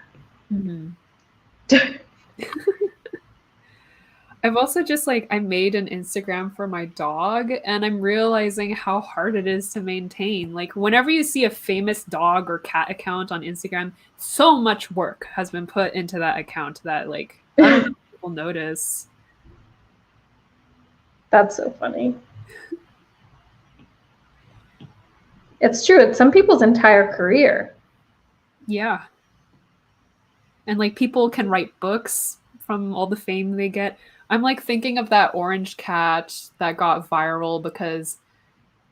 I've also just like, I made an Instagram for my dog, and I'm realizing how hard it is to maintain. Like whenever you see a famous dog or cat account on Instagram, so much work has been put into that account that like, I don't know if people notice. That's so funny. It's true. It's some people's entire career. Yeah. And like people can write books from all the fame they get. I'm like thinking of that orange cat that got viral because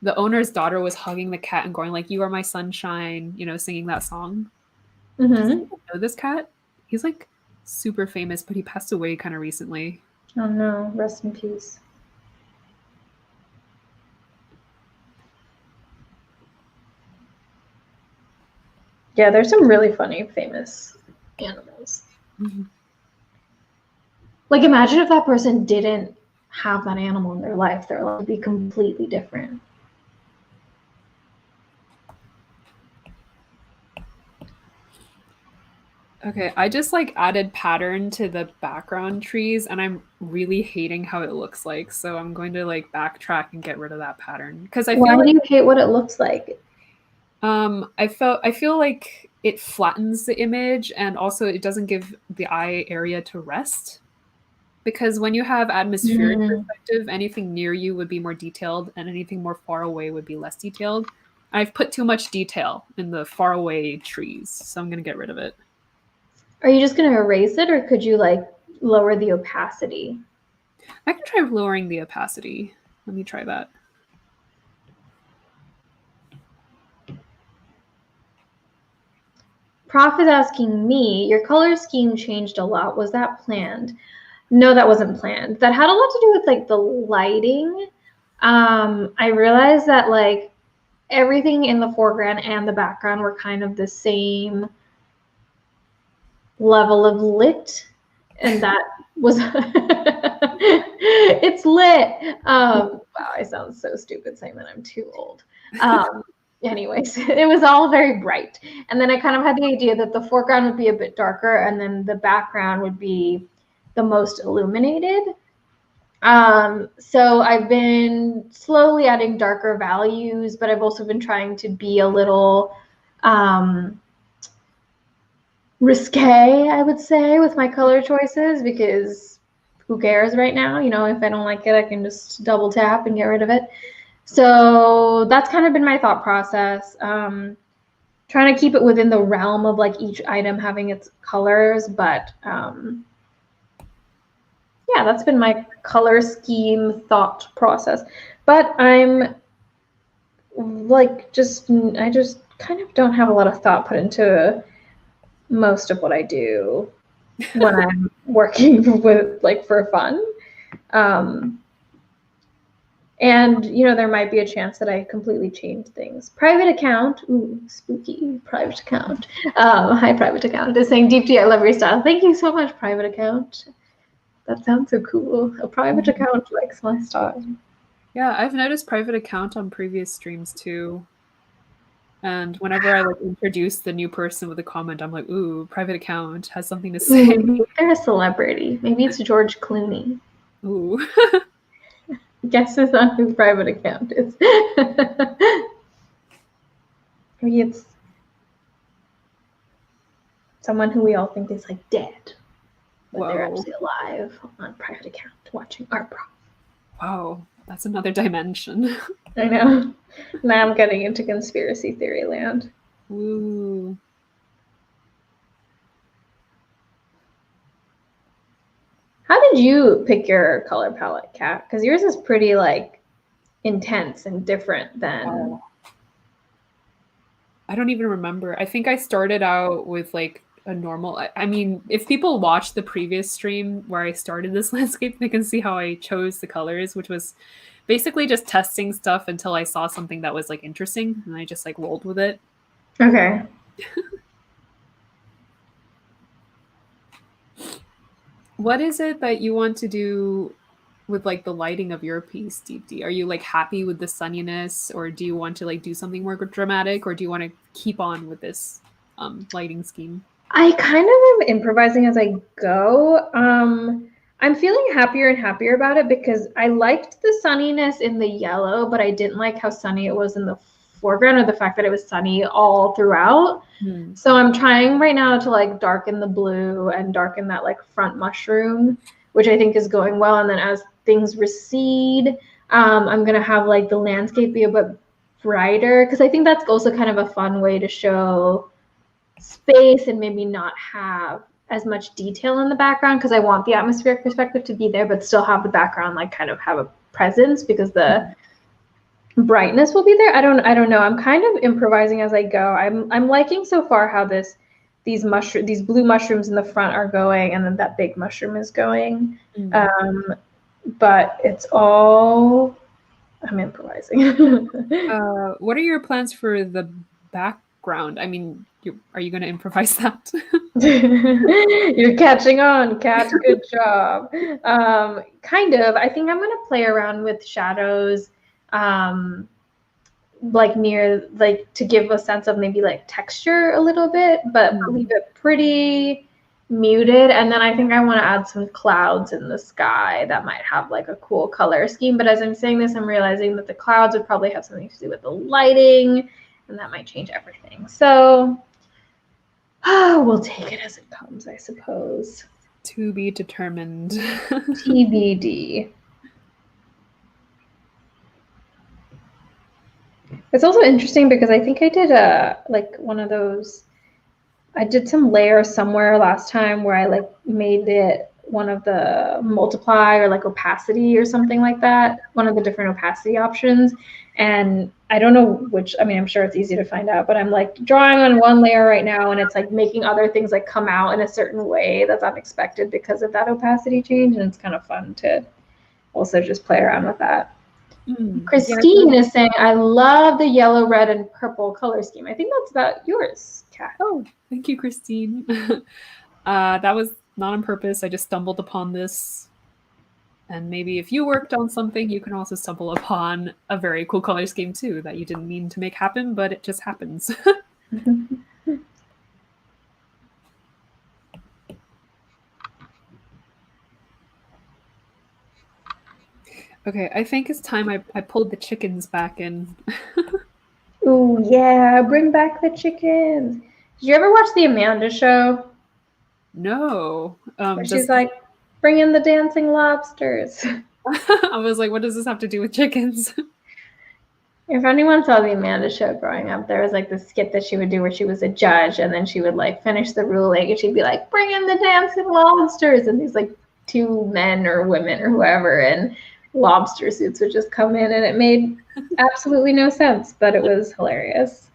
the owner's daughter was hugging the cat and going like, "You are my sunshine," you know, singing that song. Does anyone know this cat? He's like super famous, but he passed away kind of recently. Oh no, rest in peace. Yeah, there's some really funny, famous animals. Mm-hmm. Like, imagine if that person didn't have that animal in their life. Their life would be completely different. Okay, I just like added pattern to the background trees and I'm really hating how it looks like. So I'm going to like backtrack and get rid of that pattern because I Why feel do like you hate what it looks like? I feel like it flattens the image and also it doesn't give the eye area to rest. Because when you have atmospheric perspective, anything near you would be more detailed and anything more far away would be less detailed. I've put too much detail in the far away trees, so I'm going to get rid of it. Are you just going to erase it, or could you like lower the opacity? I can try lowering the opacity. Let me try that. Prof is asking me, your color scheme changed a lot. Was that planned? No, that wasn't planned. That had a lot to do with like the lighting. I realized that like everything in the foreground and the background were kind of the same level of lit, and that was it's lit. Wow, I sound so stupid saying that I'm too old. Anyways, it was all very bright, and then I kind of had the idea that the foreground would be a bit darker and then the background would be the most illuminated. So I've been slowly adding darker values, but I've also been trying to be a little risque, I would say, with my color choices, because who cares right now? You know, if I don't like it, I can just double tap and get rid of it. So that's kind of been my thought process. Trying to keep it within the realm of like each item having its colors, but yeah, that's been my color scheme thought process. But I'm like, I just kind of don't have a lot of thought put into most of what I do when I'm working with like for fun. And you know, there might be a chance that I completely change things. Private account, ooh, spooky private account. Hi, private account is saying, Deepti, I love your style. Thank you so much, private account. That sounds so cool. A private account likes my style. Yeah, I've noticed private account on previous streams too. And whenever I like introduce the new person with a comment, I'm like, ooh, private account has something to say. Maybe they're a celebrity. Maybe it's George Clooney. Ooh. Guess is on whose private account is. Maybe it's someone who we all think is like dead, but Whoa. they're actually alive on private account watching Art Prof. Wow, that's another dimension. I know. Now I'm getting into conspiracy theory land. Ooh. How did you pick your color palette, Kat? Because yours is pretty like intense and different than. Oh. I don't even remember. I think I started out with like a normal. I mean, if people watch the previous stream where I started this landscape, they can see how I chose the colors, which was basically just testing stuff until I saw something that was like interesting, and I just like rolled with it. Okay. What is it that you want to do with like the lighting of your piece, Deepti? Are you like happy with the sunniness, or do you want to like do something more dramatic, or do you want to keep on with this lighting scheme? I kind of am improvising as I go. I'm feeling happier and happier about it because I liked the sunniness in the yellow, but I didn't like how sunny it was in the foreground, or the fact that it was sunny all throughout. So I'm trying right now to like darken the blue and darken that like front mushroom, which I think is going well. And then as things recede, I'm gonna have like the landscape be a bit brighter, because I think that's also kind of a fun way to show space and maybe not have as much detail in the background, because I want the atmospheric perspective to be there but still have the background like kind of have a presence, because the brightness will be there. I don't know. I'm kind of improvising as I go. I'm liking so far how this these blue mushrooms in the front are going, and then that big mushroom is going. But it's all, I'm improvising. What are your plans for the background? I mean, are you going to improvise that? You're catching on, Kat. Good job. Kind of. I think I'm going to play around with shadows, like near, like to give a sense of maybe like texture a little bit, but leave it pretty muted. And then I think I want to add some clouds in the sky that might have like a cool color scheme. But as I'm saying this, I'm realizing that the clouds would probably have something to do with the lighting, and that might change everything. So we'll take it as it comes, I suppose. To be determined. TBD. It's also interesting because I think I did one of those, I did some layer somewhere last time where I like made it one of the multiply or like opacity or something like that, one of the different opacity options. And I don't know which, I mean, I'm sure it's easy to find out, but I'm like drawing on one layer right now, and it's like making other things like come out in a certain way that's unexpected because of that opacity change. And it's kind of fun to also just play around with that. Christine is saying, I love the yellow, red, and purple color scheme. I think that's about yours, Kat. Oh, thank you, Christine. That was not on purpose. I just stumbled upon this. And maybe if you worked on something, you can also stumble upon a very cool color scheme too that you didn't mean to make happen, but it just happens. Okay, I think it's time I pulled the chickens back in. Ooh, yeah, bring back the chickens. Did you ever watch the Amanda Show? No. She's like, bring in the dancing lobsters. I was like, what does this have to do with chickens? If anyone saw the Amanda Show growing up, there was like this skit that she would do where she was a judge, and then she would like finish the ruling, and she'd be like, bring in the dancing lobsters. And these like two men or women or whoever in lobster suits would just come in, and it made absolutely no sense, but it was hilarious.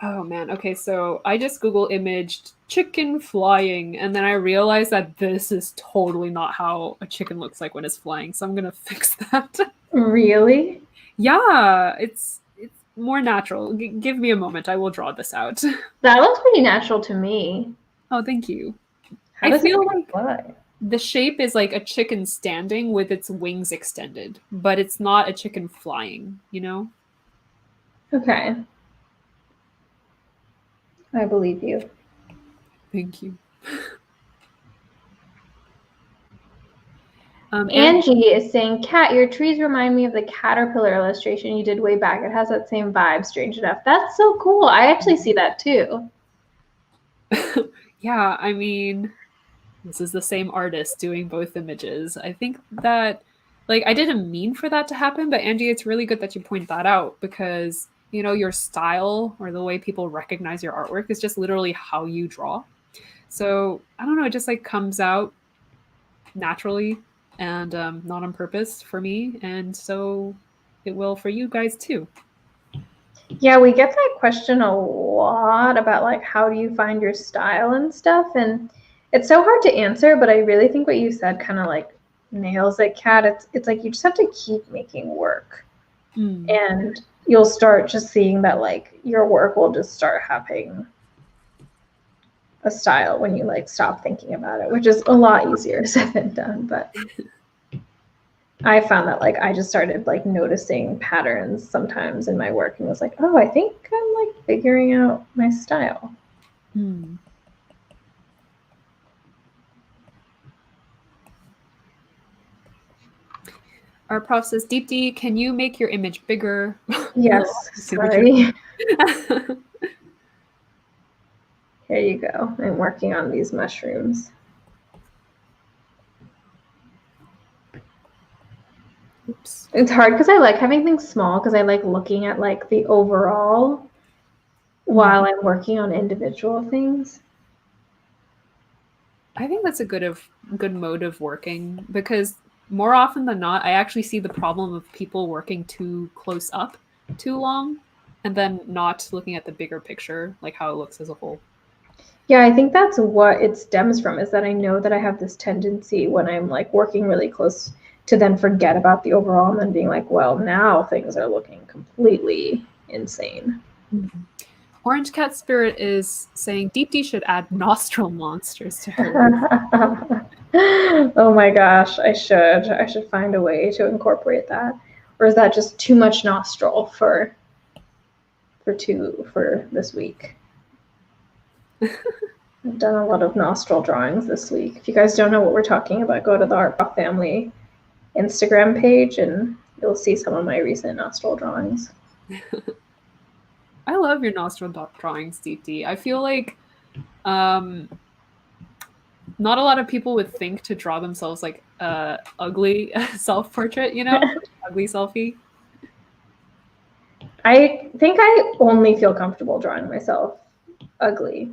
Oh man, okay, so I just Google imaged chicken flying, and then I realized that this is totally not how a chicken looks like when it's flying, so I'm gonna fix that. Really? Yeah, it's more natural. Give me a moment, I will draw this out. That looks pretty natural to me. Oh, thank you. I feel like fly? The shape is like a chicken standing with its wings extended, but it's not a chicken flying, you know? Okay. I believe you. Thank you. Angie is saying, Kat, your trees remind me of the caterpillar illustration you did way back. It has that same vibe, strange enough. That's so cool. I actually see that too. Yeah, I mean, this is the same artist doing both images. I think that, like, I didn't mean for that to happen, but Angie, it's really good that you point that out because, you know, your style or the way people recognize your artwork is just literally how you draw. So, I don't know, it just like comes out naturally and not on purpose for me. And so it will for you guys too. Yeah, we get that question a lot about like, how do you find your style and stuff? And it's so hard to answer, but I really think what you said kind of like nails it, Kat. It's like you just have to keep making work. And you'll start just seeing that like your work will just start having a style when you like stop thinking about it, which is a lot easier said than done. But I found that like I just started like noticing patterns sometimes in my work and was like, oh, I think I'm like figuring out my style. Our prof says, Deepti, can you make your image bigger? Yes, sorry. Here you go. I'm working on these mushrooms. Oops. It's hard because I like having things small because I like looking at like the overall while I'm working on individual things. I think that's a good mode of working because more often than not, I actually see the problem of people working too close up too long and then not looking at the bigger picture, like how it looks as a whole. Yeah, I think that's what it stems from, is that I know that I have this tendency when I'm like working really close to then forget about the overall and then being like, well, now things are looking completely insane. Orange Cat Spirit is saying Deepti should add nostril monsters to her. Oh my gosh, I should find a way to incorporate that. Or is that just too much nostril for this week? I've done a lot of nostril drawings this week. If you guys don't know what we're talking about, go to the Art Prof Family Instagram page and you'll see some of my recent nostril drawings. I love your nostril drawings, Deepti. I feel like not a lot of people would think to draw themselves like ugly self-portrait, you know? Ugly selfie. I think I only feel comfortable drawing myself ugly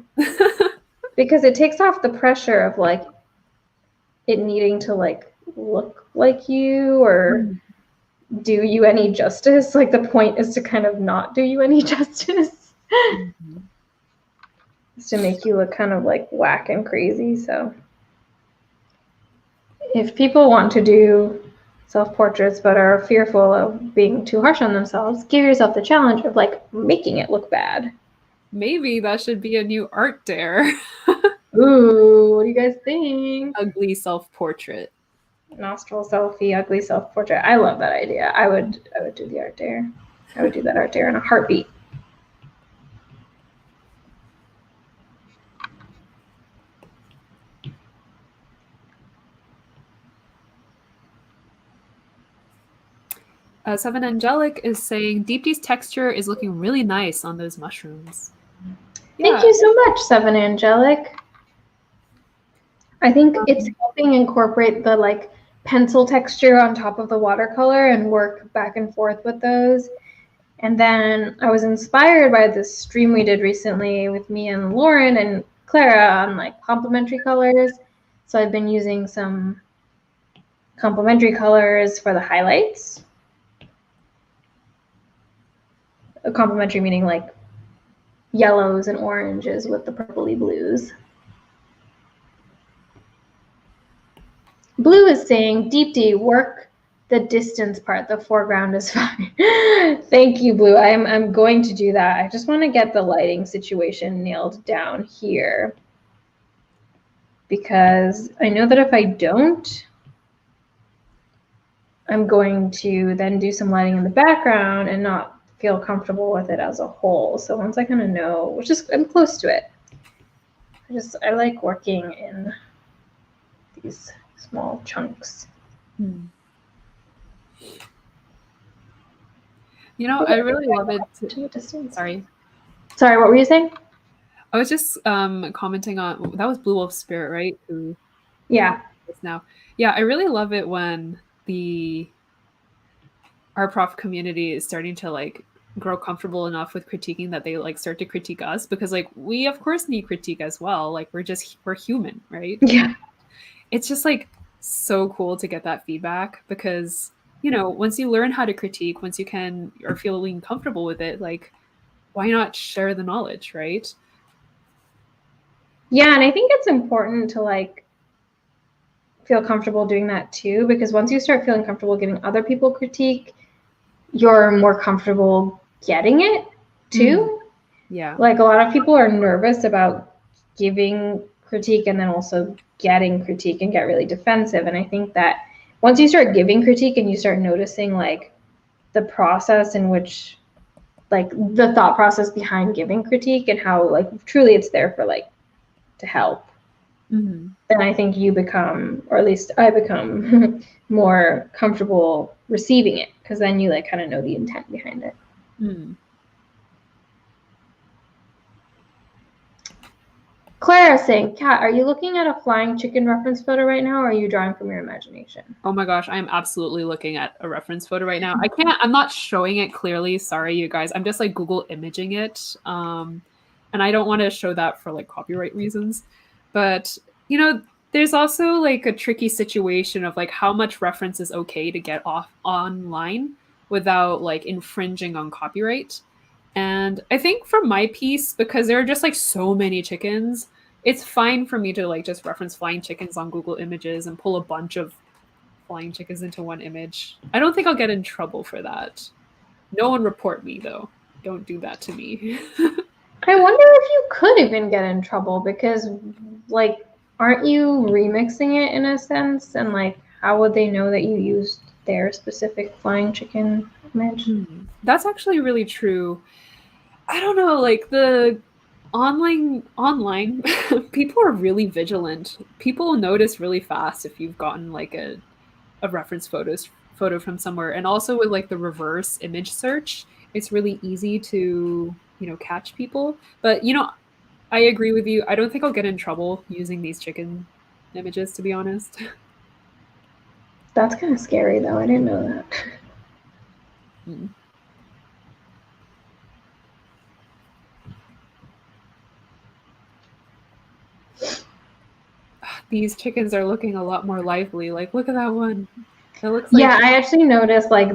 because it takes off the pressure of like it needing to like look like you or do you any justice. Like the point is to kind of not do you any justice. It's to make you look kind of like whack and crazy. So if people want to do self-portraits but are fearful of being too harsh on themselves, give yourself the challenge of like making it look bad. Maybe that should be a new art dare. Ooh, what do you guys think? Ugly self-portrait. Nostril selfie, ugly self-portrait. I love that idea. I would do the art dare. I would do that art dare in a heartbeat. Seven Angelic is saying Deepti's texture is looking really nice on those mushrooms. Thank you so much, Seven Angelic. I think it's helping incorporate the like pencil texture on top of the watercolor and work back and forth with those. And then I was inspired by this stream we did recently with me and Lauren and Clara on like complementary colors. So I've been using some complementary colors for the highlights. Complementary meaning like yellows and oranges with the purpley blues. Blue is saying, Deepti, work the distance part. The foreground is fine. Thank you, Blue. I'm going to do that. I just want to get the lighting situation nailed down here because I know that if I don't, I'm going to then do some lighting in the background and not feel comfortable with it as a whole. So once I kind of know, which is, I'm close to it. I like working in these small chunks. You know, I really love it. To a distance. Sorry, what were you saying? I was just commenting on that was Blue Wolf Spirit, right? Yeah. Now, yeah, I really love it when the art prof community is starting to like grow comfortable enough with critiquing that they like start to critique us, because like we of course need critique as well. Like we're human, right? Yeah. It's just like so cool to get that feedback because, you know, once you learn how to critique, once you can or feeling comfortable with it, like why not share the knowledge, right? Yeah, and I think it's important to like feel comfortable doing that too, because once you start feeling comfortable giving other people critique, you're more comfortable getting it too. Yeah. Like a lot of people are nervous about giving critique and then also getting critique and get really defensive. And I think that once you start giving critique and you start noticing like the process in which like the thought process behind giving critique and how like truly it's there for like to help, then I think you become, or at least I become more comfortable receiving it, because then you like kind of know the intent behind it. Clara saying, Kat, are you looking at a flying chicken reference photo right now, or are you drawing from your imagination? Oh my gosh, I am absolutely looking at a reference photo right now. I'm not showing it clearly. Sorry, you guys. I'm just like Google imaging it. And I don't want to show that for like copyright reasons. But, you know, there's also like a tricky situation of like how much reference is okay to get off online without like infringing on copyright. And I think for my piece, because there are just like so many chickens, it's fine for me to like just reference flying chickens on Google Images and pull a bunch of flying chickens into one image. I don't think I'll get in trouble for that. No one report me though. Don't do that to me. I wonder if you could even get in trouble because, like, aren't you remixing it in a sense? And like, how would they know that you used their specific flying chicken image? That's actually really true. I don't know, like the online people are really vigilant. People notice really fast if you've gotten like a reference photo from somewhere. And also with like the reverse image search, it's really easy to, catch people. But I agree with you. I don't think I'll get in trouble using these chicken images, to be honest. That's kind of scary though. I didn't know that. Mm. These chickens are looking a lot more lively. Like, look at that one. It looks like I actually noticed like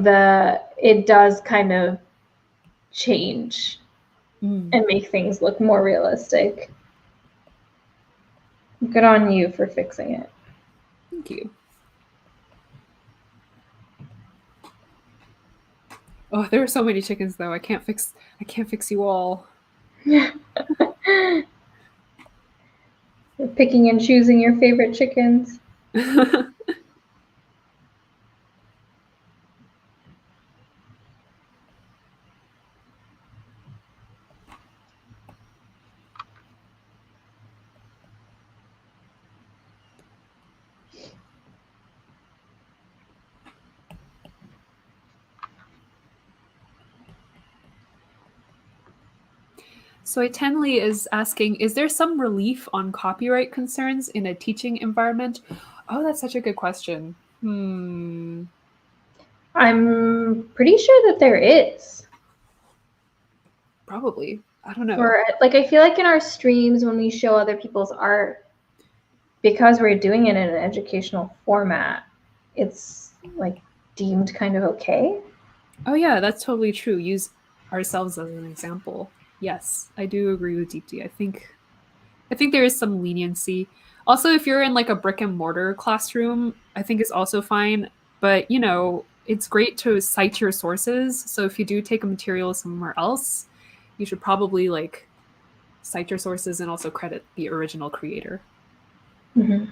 it does kind of change and make things look more realistic. Good on you for fixing it. Thank you. Oh, there are so many chickens though. I can't fix you all. You're picking and choosing your favorite chickens. So Tenley is asking, is there some relief on copyright concerns in a teaching environment? Oh, that's such a good question. I'm pretty sure that there is. Probably. I don't know. Or like, I feel like in our streams when we show other people's art, because we're doing it in an educational format, it's like deemed kind of okay. Oh yeah, that's totally true. Use ourselves as an example. Yes, I do agree with DeepTi. I think there is some leniency. Also, if you're in like a brick and mortar classroom, I think it's also fine. But it's great to cite your sources. So if you do take a material somewhere else, you should probably like cite your sources and also credit the original creator. Mm-hmm.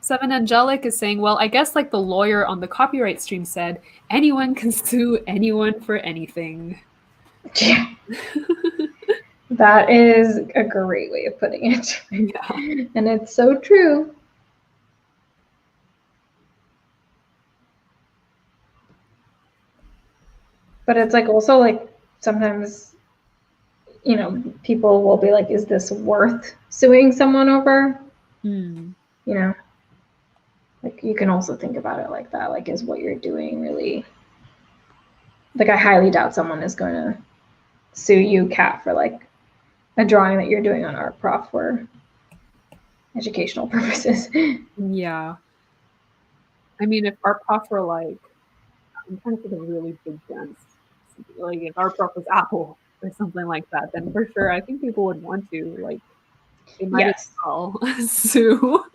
Seven Angelic is saying, well, I guess like the lawyer on the copyright stream said, anyone can sue anyone for anything. Yeah. That is a great way of putting it. Yeah. And it's so true. But it's like also like sometimes, people will be like, is this worth suing someone over? Like you can also think about it like that. Like, is what you're doing really, like, I highly doubt someone is going to sue you, Kat, for like a drawing that you're doing on Art Prof for educational purposes. Yeah. I mean, if Art Prof were like, I'm trying to think of really big brands. Like if Art Prof was Apple or something like that, then for sure I think people would want to like. They might as well sue.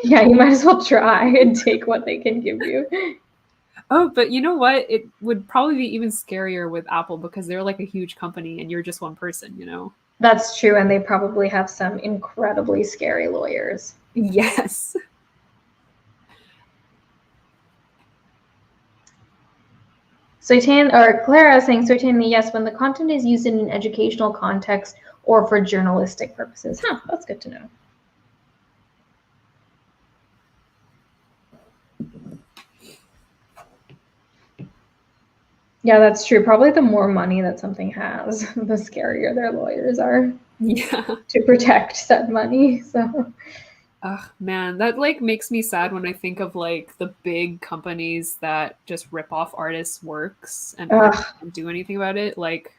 Yeah, you might as well try and take what they can give you. Oh, but you know what? It would probably be even scarier with Apple because they're like a huge company and you're just one person, That's true, and they probably have some incredibly scary lawyers. Yes. Clara is saying, certainly, yes, when the content is used in an educational context or for journalistic purposes. Huh, that's good to know. Yeah, that's true. Probably the more money that something has, the scarier their lawyers are. Yeah. To protect said money. So. Ugh, man, that like makes me sad when I think of like the big companies that just rip off artists' works and don't do anything about it. Like,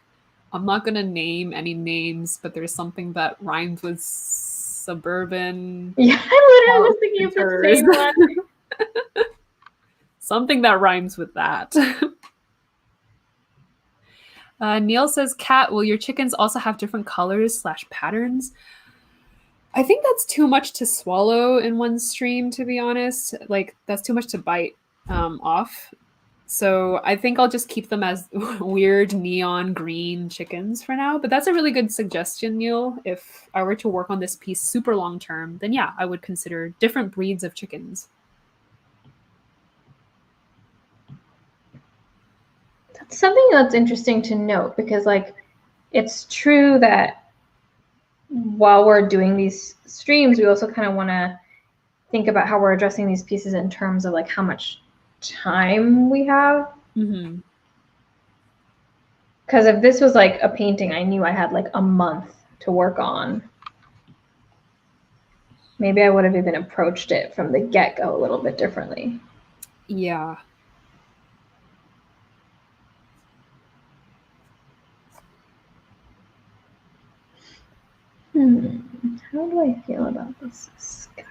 I'm not gonna name any names, but there's something that rhymes with suburban. Yeah, I literally was thinking of the same one. Something that rhymes with that. Neil says, Kat, will your chickens also have different colors / patterns? I think that's too much to swallow in one stream, to be honest. Like, that's too much to bite off. So I think I'll just keep them as weird neon green chickens for now. But that's a really good suggestion, Neil. If I were to work on this piece super long term, then yeah, I would consider different breeds of chickens. That's something that's interesting to note because, like, it's true that while we're doing these streams, we also kind of want to think about how we're addressing these pieces in terms of like how much time we have. Mm-hmm. Because if this was like a painting I knew I had like a month to work on, maybe I would have even approached it from the get-go a little bit differently. Yeah. How do I feel about this skyline?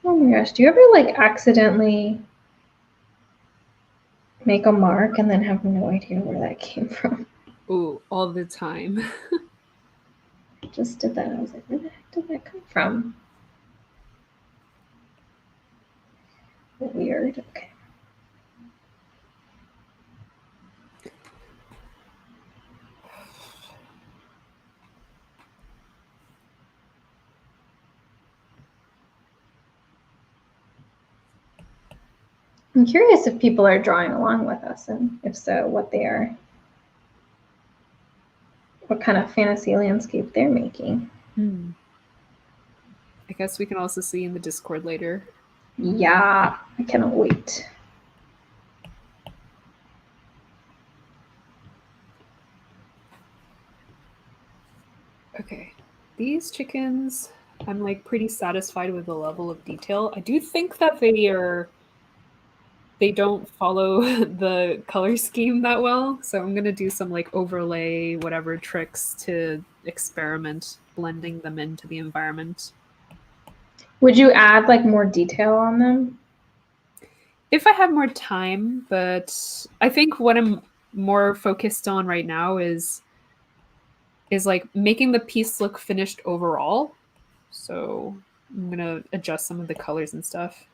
Oh my gosh, do you ever like accidentally make a mark and then have no idea where that came from? Ooh, all the time. Just did that. I was like, where the heck did that come from? Weird. Okay. I'm curious if people are drawing along with us, and if so, what they are, what kind of fantasy landscape they're making. I guess we can also see in the Discord later. Yeah, I cannot wait. Okay, these chickens, I'm like pretty satisfied with the level of detail. I do think that they don't follow the color scheme that well. So I'm gonna do some like overlay, whatever tricks to experiment blending them into the environment. Would you add like more detail on them? If I have more time, but I think what I'm more focused on right now is like making the piece look finished overall. So I'm gonna adjust some of the colors and stuff.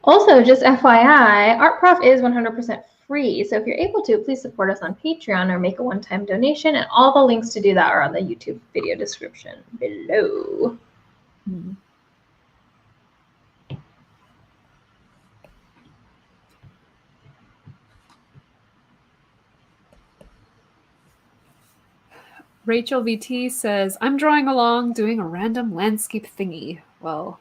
Also, just FYI, Art Prof is 100% free. So if you're able to, please support us on Patreon or make a one-time donation. And all the links to do that are on the YouTube video description below. Rachel VT says, I'm drawing along, doing a random landscape thingy. Well,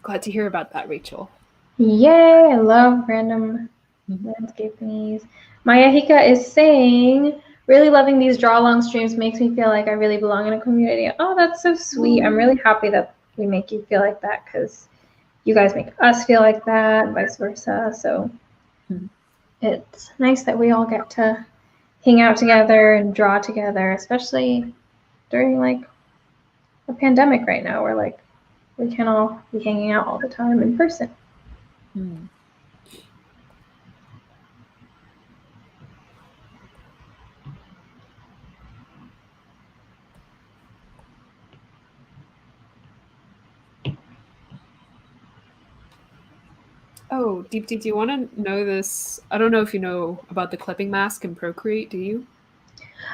glad to hear about that, Rachel. Yay, I love random landscape thingies. Maya Hika is saying, really loving these draw along streams makes me feel like I really belong in a community. Oh, that's so sweet. I'm really happy that we make you feel like that because you guys make us feel like that and vice versa. So it's nice that we all get to hang out together and draw together, especially during like a pandemic right now where like we can all be hanging out all the time in person. Oh, Deep, do you want to know this? I don't know if you know about the clipping mask in Procreate, do you?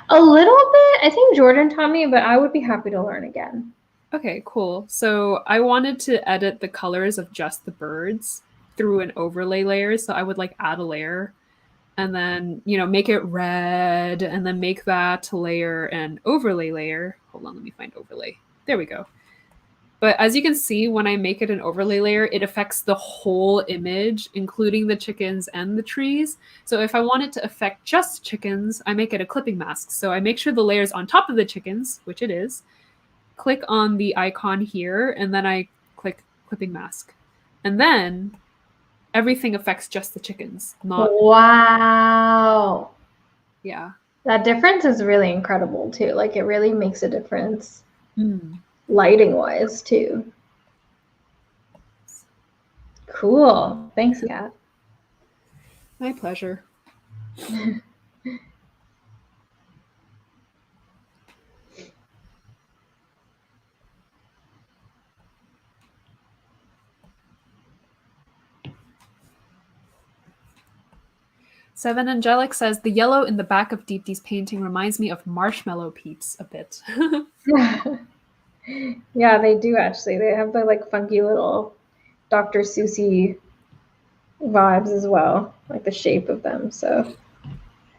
A little bit. I think Jordan taught me, but I would be happy to learn again. Okay, cool. So I wanted to edit the colors of just the birds through an overlay layer. So I would like add a layer and then, make it red and then make that layer an overlay layer. Hold on, let me find overlay. There we go. But as you can see, when I make it an overlay layer, it affects the whole image, including the chickens and the trees. So if I want it to affect just chickens, I make it a clipping mask. So I make sure the layer is on top of the chickens, which it is. click on the icon here, and then I click clipping mask. And then everything affects just the chickens, not... Wow. Yeah. That difference is really incredible too. Like it really makes a difference Mm. lighting wise too. Cool. Thanks, Kat. My pleasure. Seven Angelic says, the yellow in the back of DEEPTI'S painting reminds me of Marshmallow Peeps a bit. Yeah, they do actually. They have the like funky little Dr. Seussy vibes as well, like the shape of them. So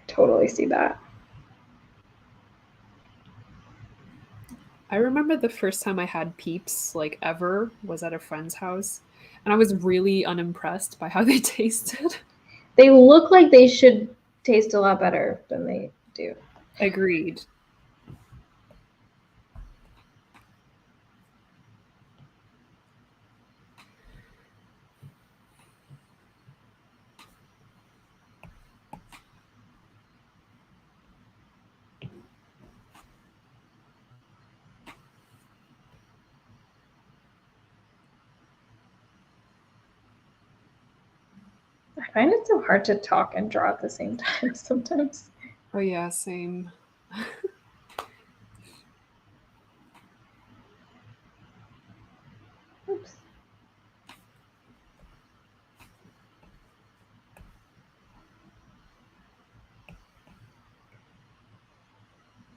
totally see that. I remember the first time I had Peeps, like ever, was at a friend's house, and I was really unimpressed by how they tasted. They look like they should taste a lot better than they do. Agreed. I find it so hard to talk and draw at the same time sometimes. Oh yeah, same. Oops.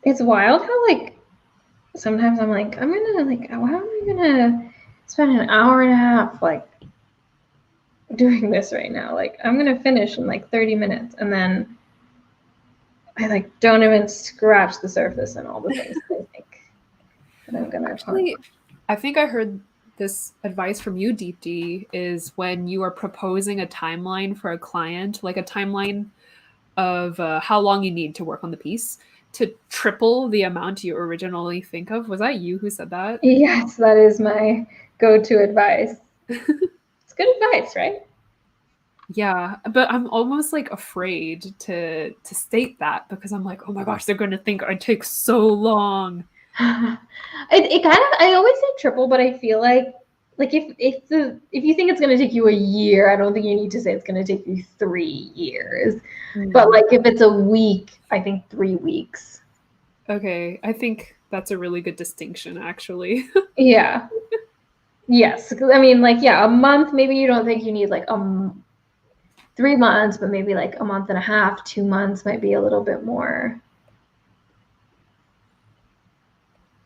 It's wild how like sometimes I'm like, I'm gonna like, how am I gonna spend an hour and a half like doing this right now? Like I'm gonna finish in like 30 minutes, and then I like don't even scratch the surface and all the things that I think that I'm gonna Actually, accomplish. I think I heard this advice from you, DeepD, is when you are proposing a timeline for a client, like a timeline of how long you need to work on the piece, to triple the amount you originally think of. Was that you who said that? Yes, that is my go-to advice. It's good advice, right? Yeah, but I'm almost like afraid to state that because I'm like, oh my gosh, they're going to think I take so long. It kind of, I always say triple, but I feel like if you think it's going to take you a year, I don't think you need to say it's going to take you 3 years. But like if it's a week, I think 3 weeks. Okay, I think that's a really good distinction, actually. Yeah. Yes, because I mean, like, yeah, a month. Maybe you don't think you need like 3 months, but maybe like a month and a half, 2 months might be a little bit more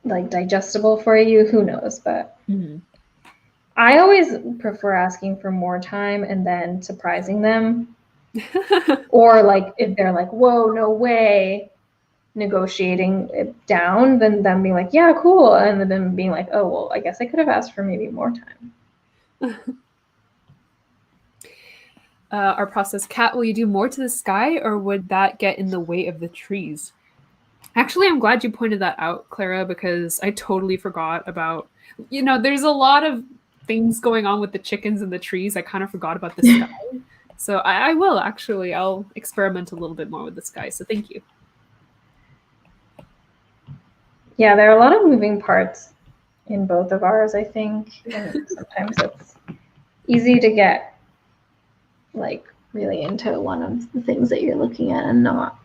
like digestible for you. Who knows? But I always prefer asking for more time and then surprising them. Or like if they're like, whoa, no way, negotiating it down, then them being like, yeah, cool. And then being like, oh, well, I guess I could have asked for maybe more time. Our process, Kat, will you do more to the sky or would that get in the way of the trees? Actually, I'm glad you pointed that out, Clara, because I totally forgot about, there's a lot of things going on with the chickens and the trees. I kind of forgot about the sky. So I will actually, I'll experiment a little bit more with the sky. So thank you. Yeah, there are a lot of moving parts in both of ours, I think. And sometimes it's easy to get like really into one of the things that you're looking at and not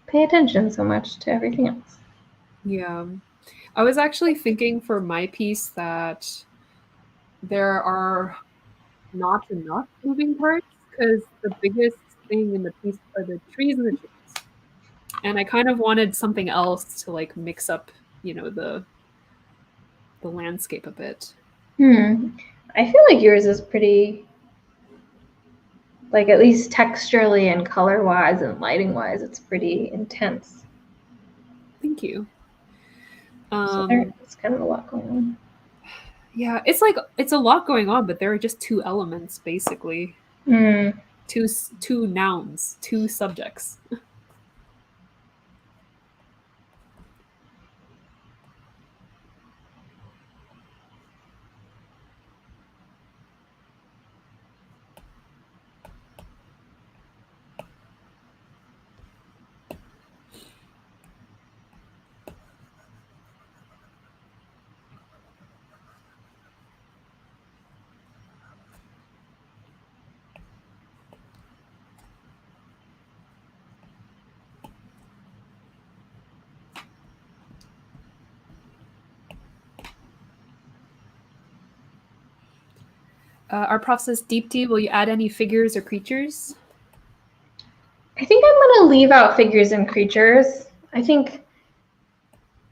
pay attention so much to everything else. Yeah. I was actually thinking for my piece that there are not enough moving parts because the biggest thing in the piece are the trees and the chickens. And I kind of wanted something else to like mix up, the landscape a bit. I feel like yours is pretty, like at least texturally and color wise and lighting wise, it's pretty intense. Thank you. So there's kind of a lot going on. Yeah, it's a lot going on, but there are just 2 elements basically. Two nouns, 2 subjects. Our prof says, Deepti, will you add any figures or creatures? I think I'm going to leave out figures and creatures. I think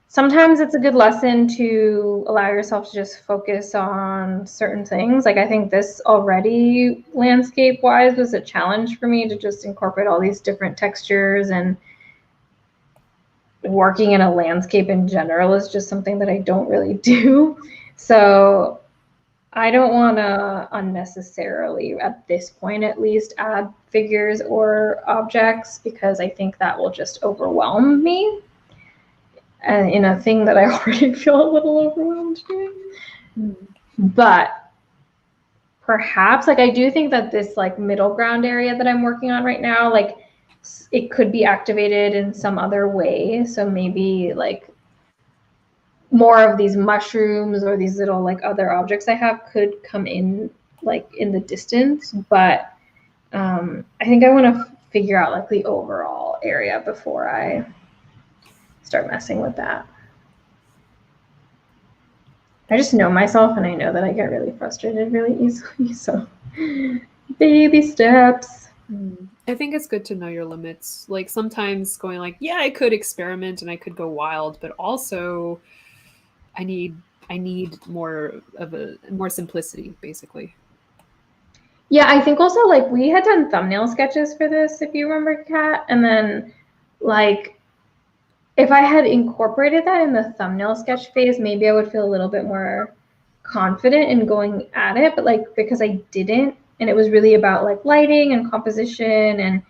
sometimes it's a good lesson to allow yourself to just focus on certain things. Like I think this already landscape-wise was a challenge for me to just incorporate all these different textures, and working in a landscape in general is just something that I don't really do. So I don't want to unnecessarily, at this point at least, add figures or objects, because I think that will just overwhelm me in a thing that I already feel a little overwhelmed doing. But perhaps, like, I do think that this like middle ground area that I'm working on right now, like it could be activated in some other way. So maybe like more of these mushrooms or these little like other objects I have could come in like in the distance. But I think I want to figure out like the overall area before I start messing with that. I just know myself, and I know that I get really frustrated really easily. So baby steps. I think it's good to know your limits. Like sometimes going like, yeah, I could experiment and I could go wild, but also I need more simplicity, basically. Yeah, I think also like we had done thumbnail sketches for this, if you remember, Kat, and then like if I had incorporated that in the thumbnail sketch phase, maybe I would feel a little bit more confident in going at it. But like because I didn't, and it was really about like lighting and composition and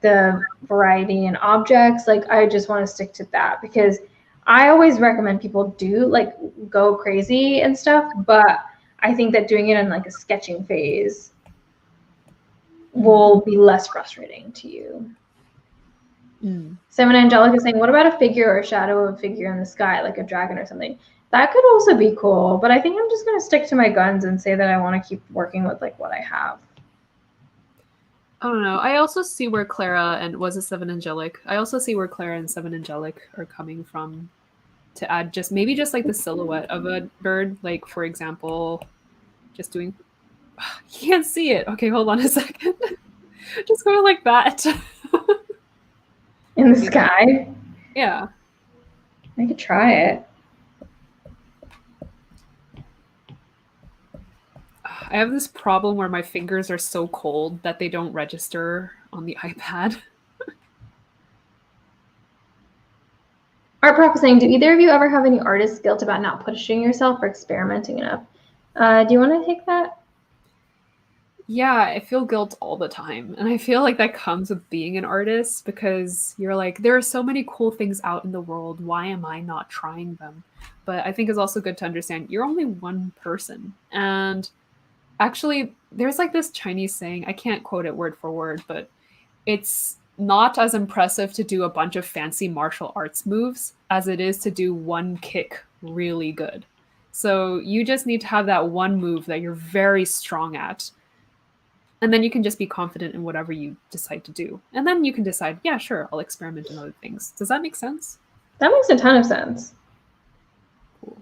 the variety and objects, like I just want to stick to that, because I always recommend people do like go crazy and stuff, but I think that doing it in like a sketching phase will be less frustrating to you. Seven Angelic is saying, what about a figure or a shadow of a figure in the sky, like a dragon or something? That could also be cool, but I think I'm just going to stick to my guns and say that I want to keep working with like what I have. I don't know. I also see where Clara and was it Seven Angelic? I also see where Clara and Seven Angelic are coming from, to add just maybe just like the silhouette of a bird. Like for example, just doing. You can't see it. Okay, hold on a second. Just going like that. In the sky? Yeah. I could try it. I have this problem where my fingers are so cold that they don't register on the iPad. Art Prof is saying, do either of you ever have any artist guilt about not pushing yourself or experimenting enough? Do you want to take that? Yeah, I feel guilt all the time. And I feel like that comes with being an artist, because you're like, there are so many cool things out in the world. Why am I not trying them? But I think it's also good to understand you're only one person. And actually, there's like this Chinese saying, I can't quote it word for word, but it's not as impressive to do a bunch of fancy martial arts moves as it is to do one kick really good. So you just need to have that one move that you're very strong at. And then you can just be confident in whatever you decide to do. And then you can decide, yeah, sure, I'll experiment in other things. Does that make sense? That makes a ton of sense. Cool.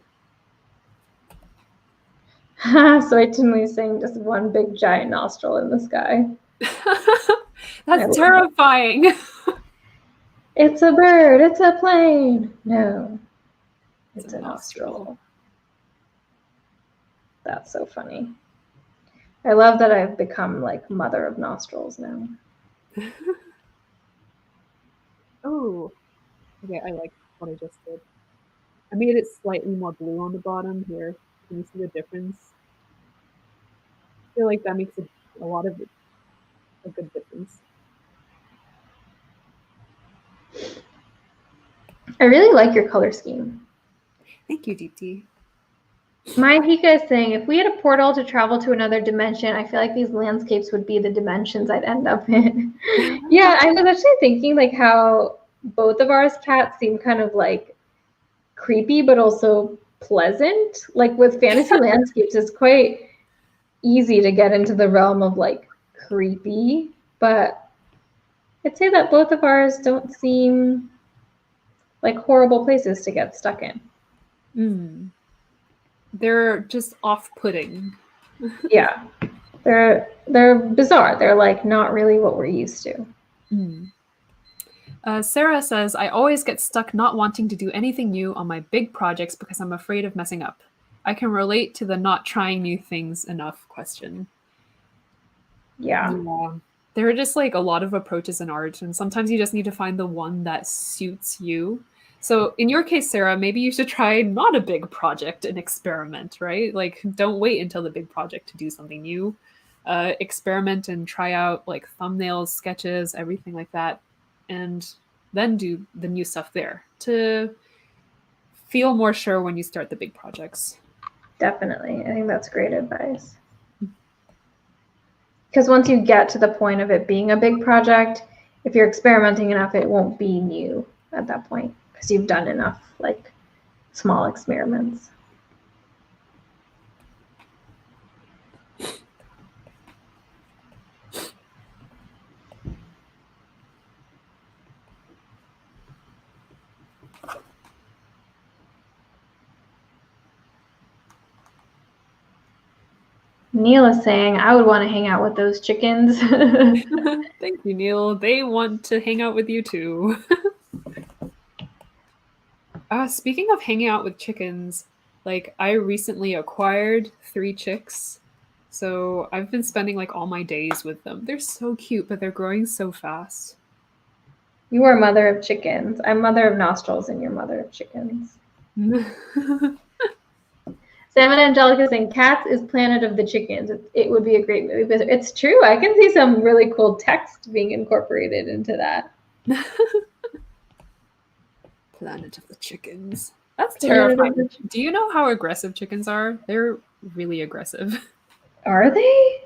Soy Tinley saying just one big giant nostril in the sky. That's terrifying. It's a bird. It's a plane. No, it's a nostril. That's so funny. I love that I've become like mother of nostrils now. Oh, okay, I like what I just did. I made it slightly more blue on the bottom here. Can you see the difference? I feel like that makes a lot of a good difference. I really like your color scheme. Thank you, Deepti. My Hika is saying, if we had a portal to travel to another dimension, I feel like these landscapes would be the dimensions I'd end up in. Yeah, I was actually thinking like how both of ours cats seem kind of like creepy, but also pleasant. Like with fantasy landscapes, it's quite easy to get into the realm of like creepy, but I'd say that both of ours don't seem like horrible places to get stuck in. They're just off-putting. Yeah. They're bizarre. They're like not really what we're used to. Sarah says, I always get stuck not wanting to do anything new on my big projects because I'm afraid of messing up. I can relate to the not trying new things enough question. Yeah. There are just like a lot of approaches in art, and sometimes you just need to find the one that suits you. So in your case, Sarah, maybe you should try not a big project and experiment, right? Like, don't wait until the big project to do something new. Experiment and try out like thumbnails, sketches, everything like that, and then do the new stuff there to feel more sure when you start the big projects. Definitely. I think that's great advice. Because once you get to the point of it being a big project, if you're experimenting enough, it won't be new at that point because you've done enough like small experiments. Neil is saying, I would want to hang out with those chickens. Thank you, Neil. They want to hang out with you too. Speaking of hanging out with chickens, like I recently acquired 3 chicks. So I've been spending like all my days with them. They're so cute, but they're growing so fast. You are mother of chickens. I'm mother of nostrils and you're mother of chickens. Sam and Angelica saying Cats is Planet of the Chickens. It would be a great movie. But it's true. I can see some really cool text being incorporated into that. Planet of the Chickens. That's terrifying. Do you know how aggressive chickens are? They're really aggressive. Are they?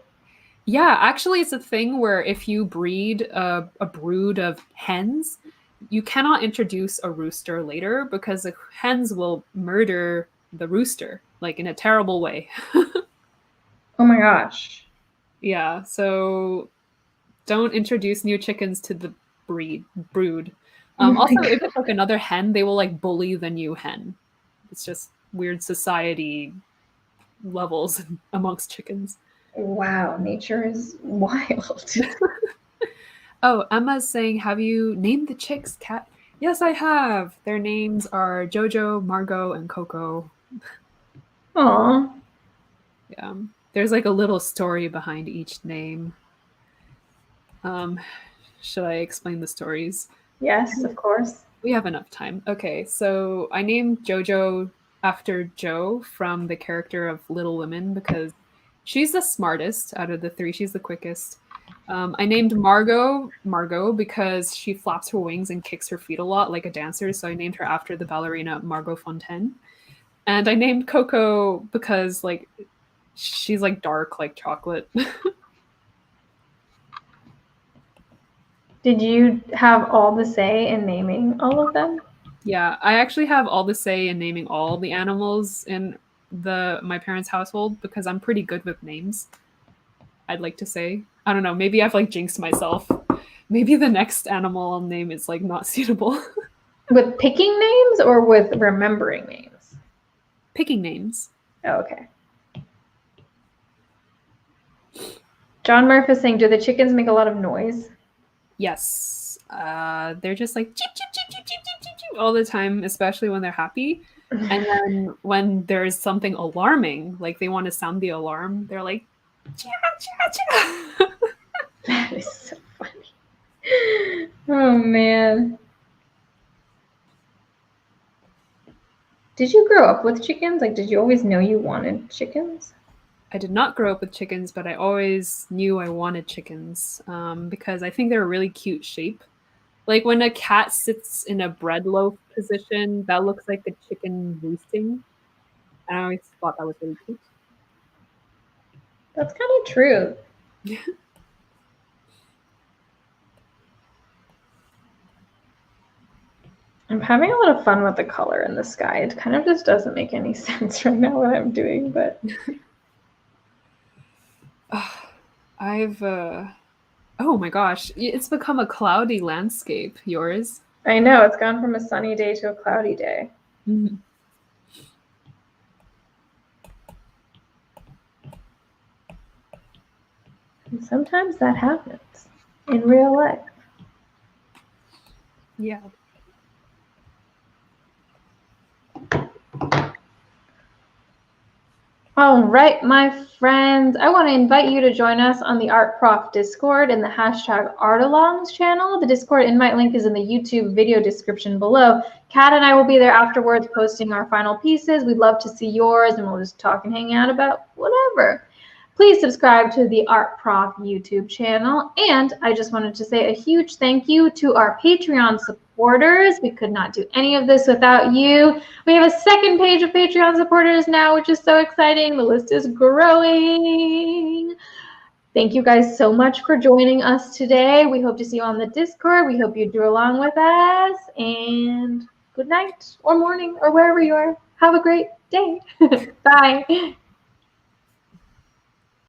Yeah, actually, it's a thing where if you breed a brood of hens, you cannot introduce a rooster later because the hens will murder the rooster, like in a terrible way. Oh my gosh. Yeah, so don't introduce new chickens to the brood. Also, if it's like another hen, they will like bully the new hen. It's just weird society levels amongst chickens. Wow, nature is wild. Oh, Emma's saying, have you named the chicks, Kat? Yes, I have. Their names are Jojo, Margot, and Coco. Aw. Yeah. There's like a little story behind each name. Should I explain the stories? Yes, of course. We have enough time. Okay, so I named Jojo after Jo from the character of Little Women because she's the smartest out of the 3. She's the quickest. I named Margot because she flaps her wings and kicks her feet a lot like a dancer, so I named her after the ballerina Margot Fontaine. And I named Coco because like she's like dark like chocolate. Did you have all the say in naming all of them? Yeah, I actually have all the say in naming all the animals in my parents' household because I'm pretty good with names. I'd like to say. I don't know, maybe I've like jinxed myself. Maybe the next animal I'll name is like not suitable. With picking names or with remembering names? Picking names. Oh, okay. John Murphy is saying, do the chickens make a lot of noise? Yes. They're just like cheep, cheep, cheep, cheep, cheep, cheep, cheep, all the time, especially when they're happy. And then when there's something alarming, like they want to sound the alarm, they're like, cha, cha, cha. That is so funny. Oh, man. Did you grow up with chickens? Like, did you always know you wanted chickens? I did not grow up with chickens, but I always knew I wanted chickens because I think they're a really cute shape. Like when a cat sits in a bread loaf position, that looks like a chicken roosting. And I always thought that was really cute. That's kind of true. I'm having a lot of fun with the color in the sky. It kind of just doesn't make any sense right now what I'm doing, but Oh my gosh, it's become a cloudy landscape, yours. I know it's gone from a sunny day to a cloudy day. Mm-hmm. And sometimes that happens in real life. Yeah. All right, my friends, I want to invite you to join us on the Art Prof Discord in the hashtag ArtAlongs channel. The Discord invite link is in the YouTube video description below. Kat and I will be there afterwards posting our final pieces. We'd love to see yours, and we'll just talk and hang out about whatever. Please subscribe to the Art Prof YouTube channel. And I just wanted to say a huge thank you to our Patreon supporters. We could not do any of this without you. We have a second page of Patreon supporters now, which is so exciting. The list is growing. Thank you guys so much for joining us today. We hope to see you on the Discord. We hope you drew along with us. And good night or morning or wherever you are. Have a great day. Bye.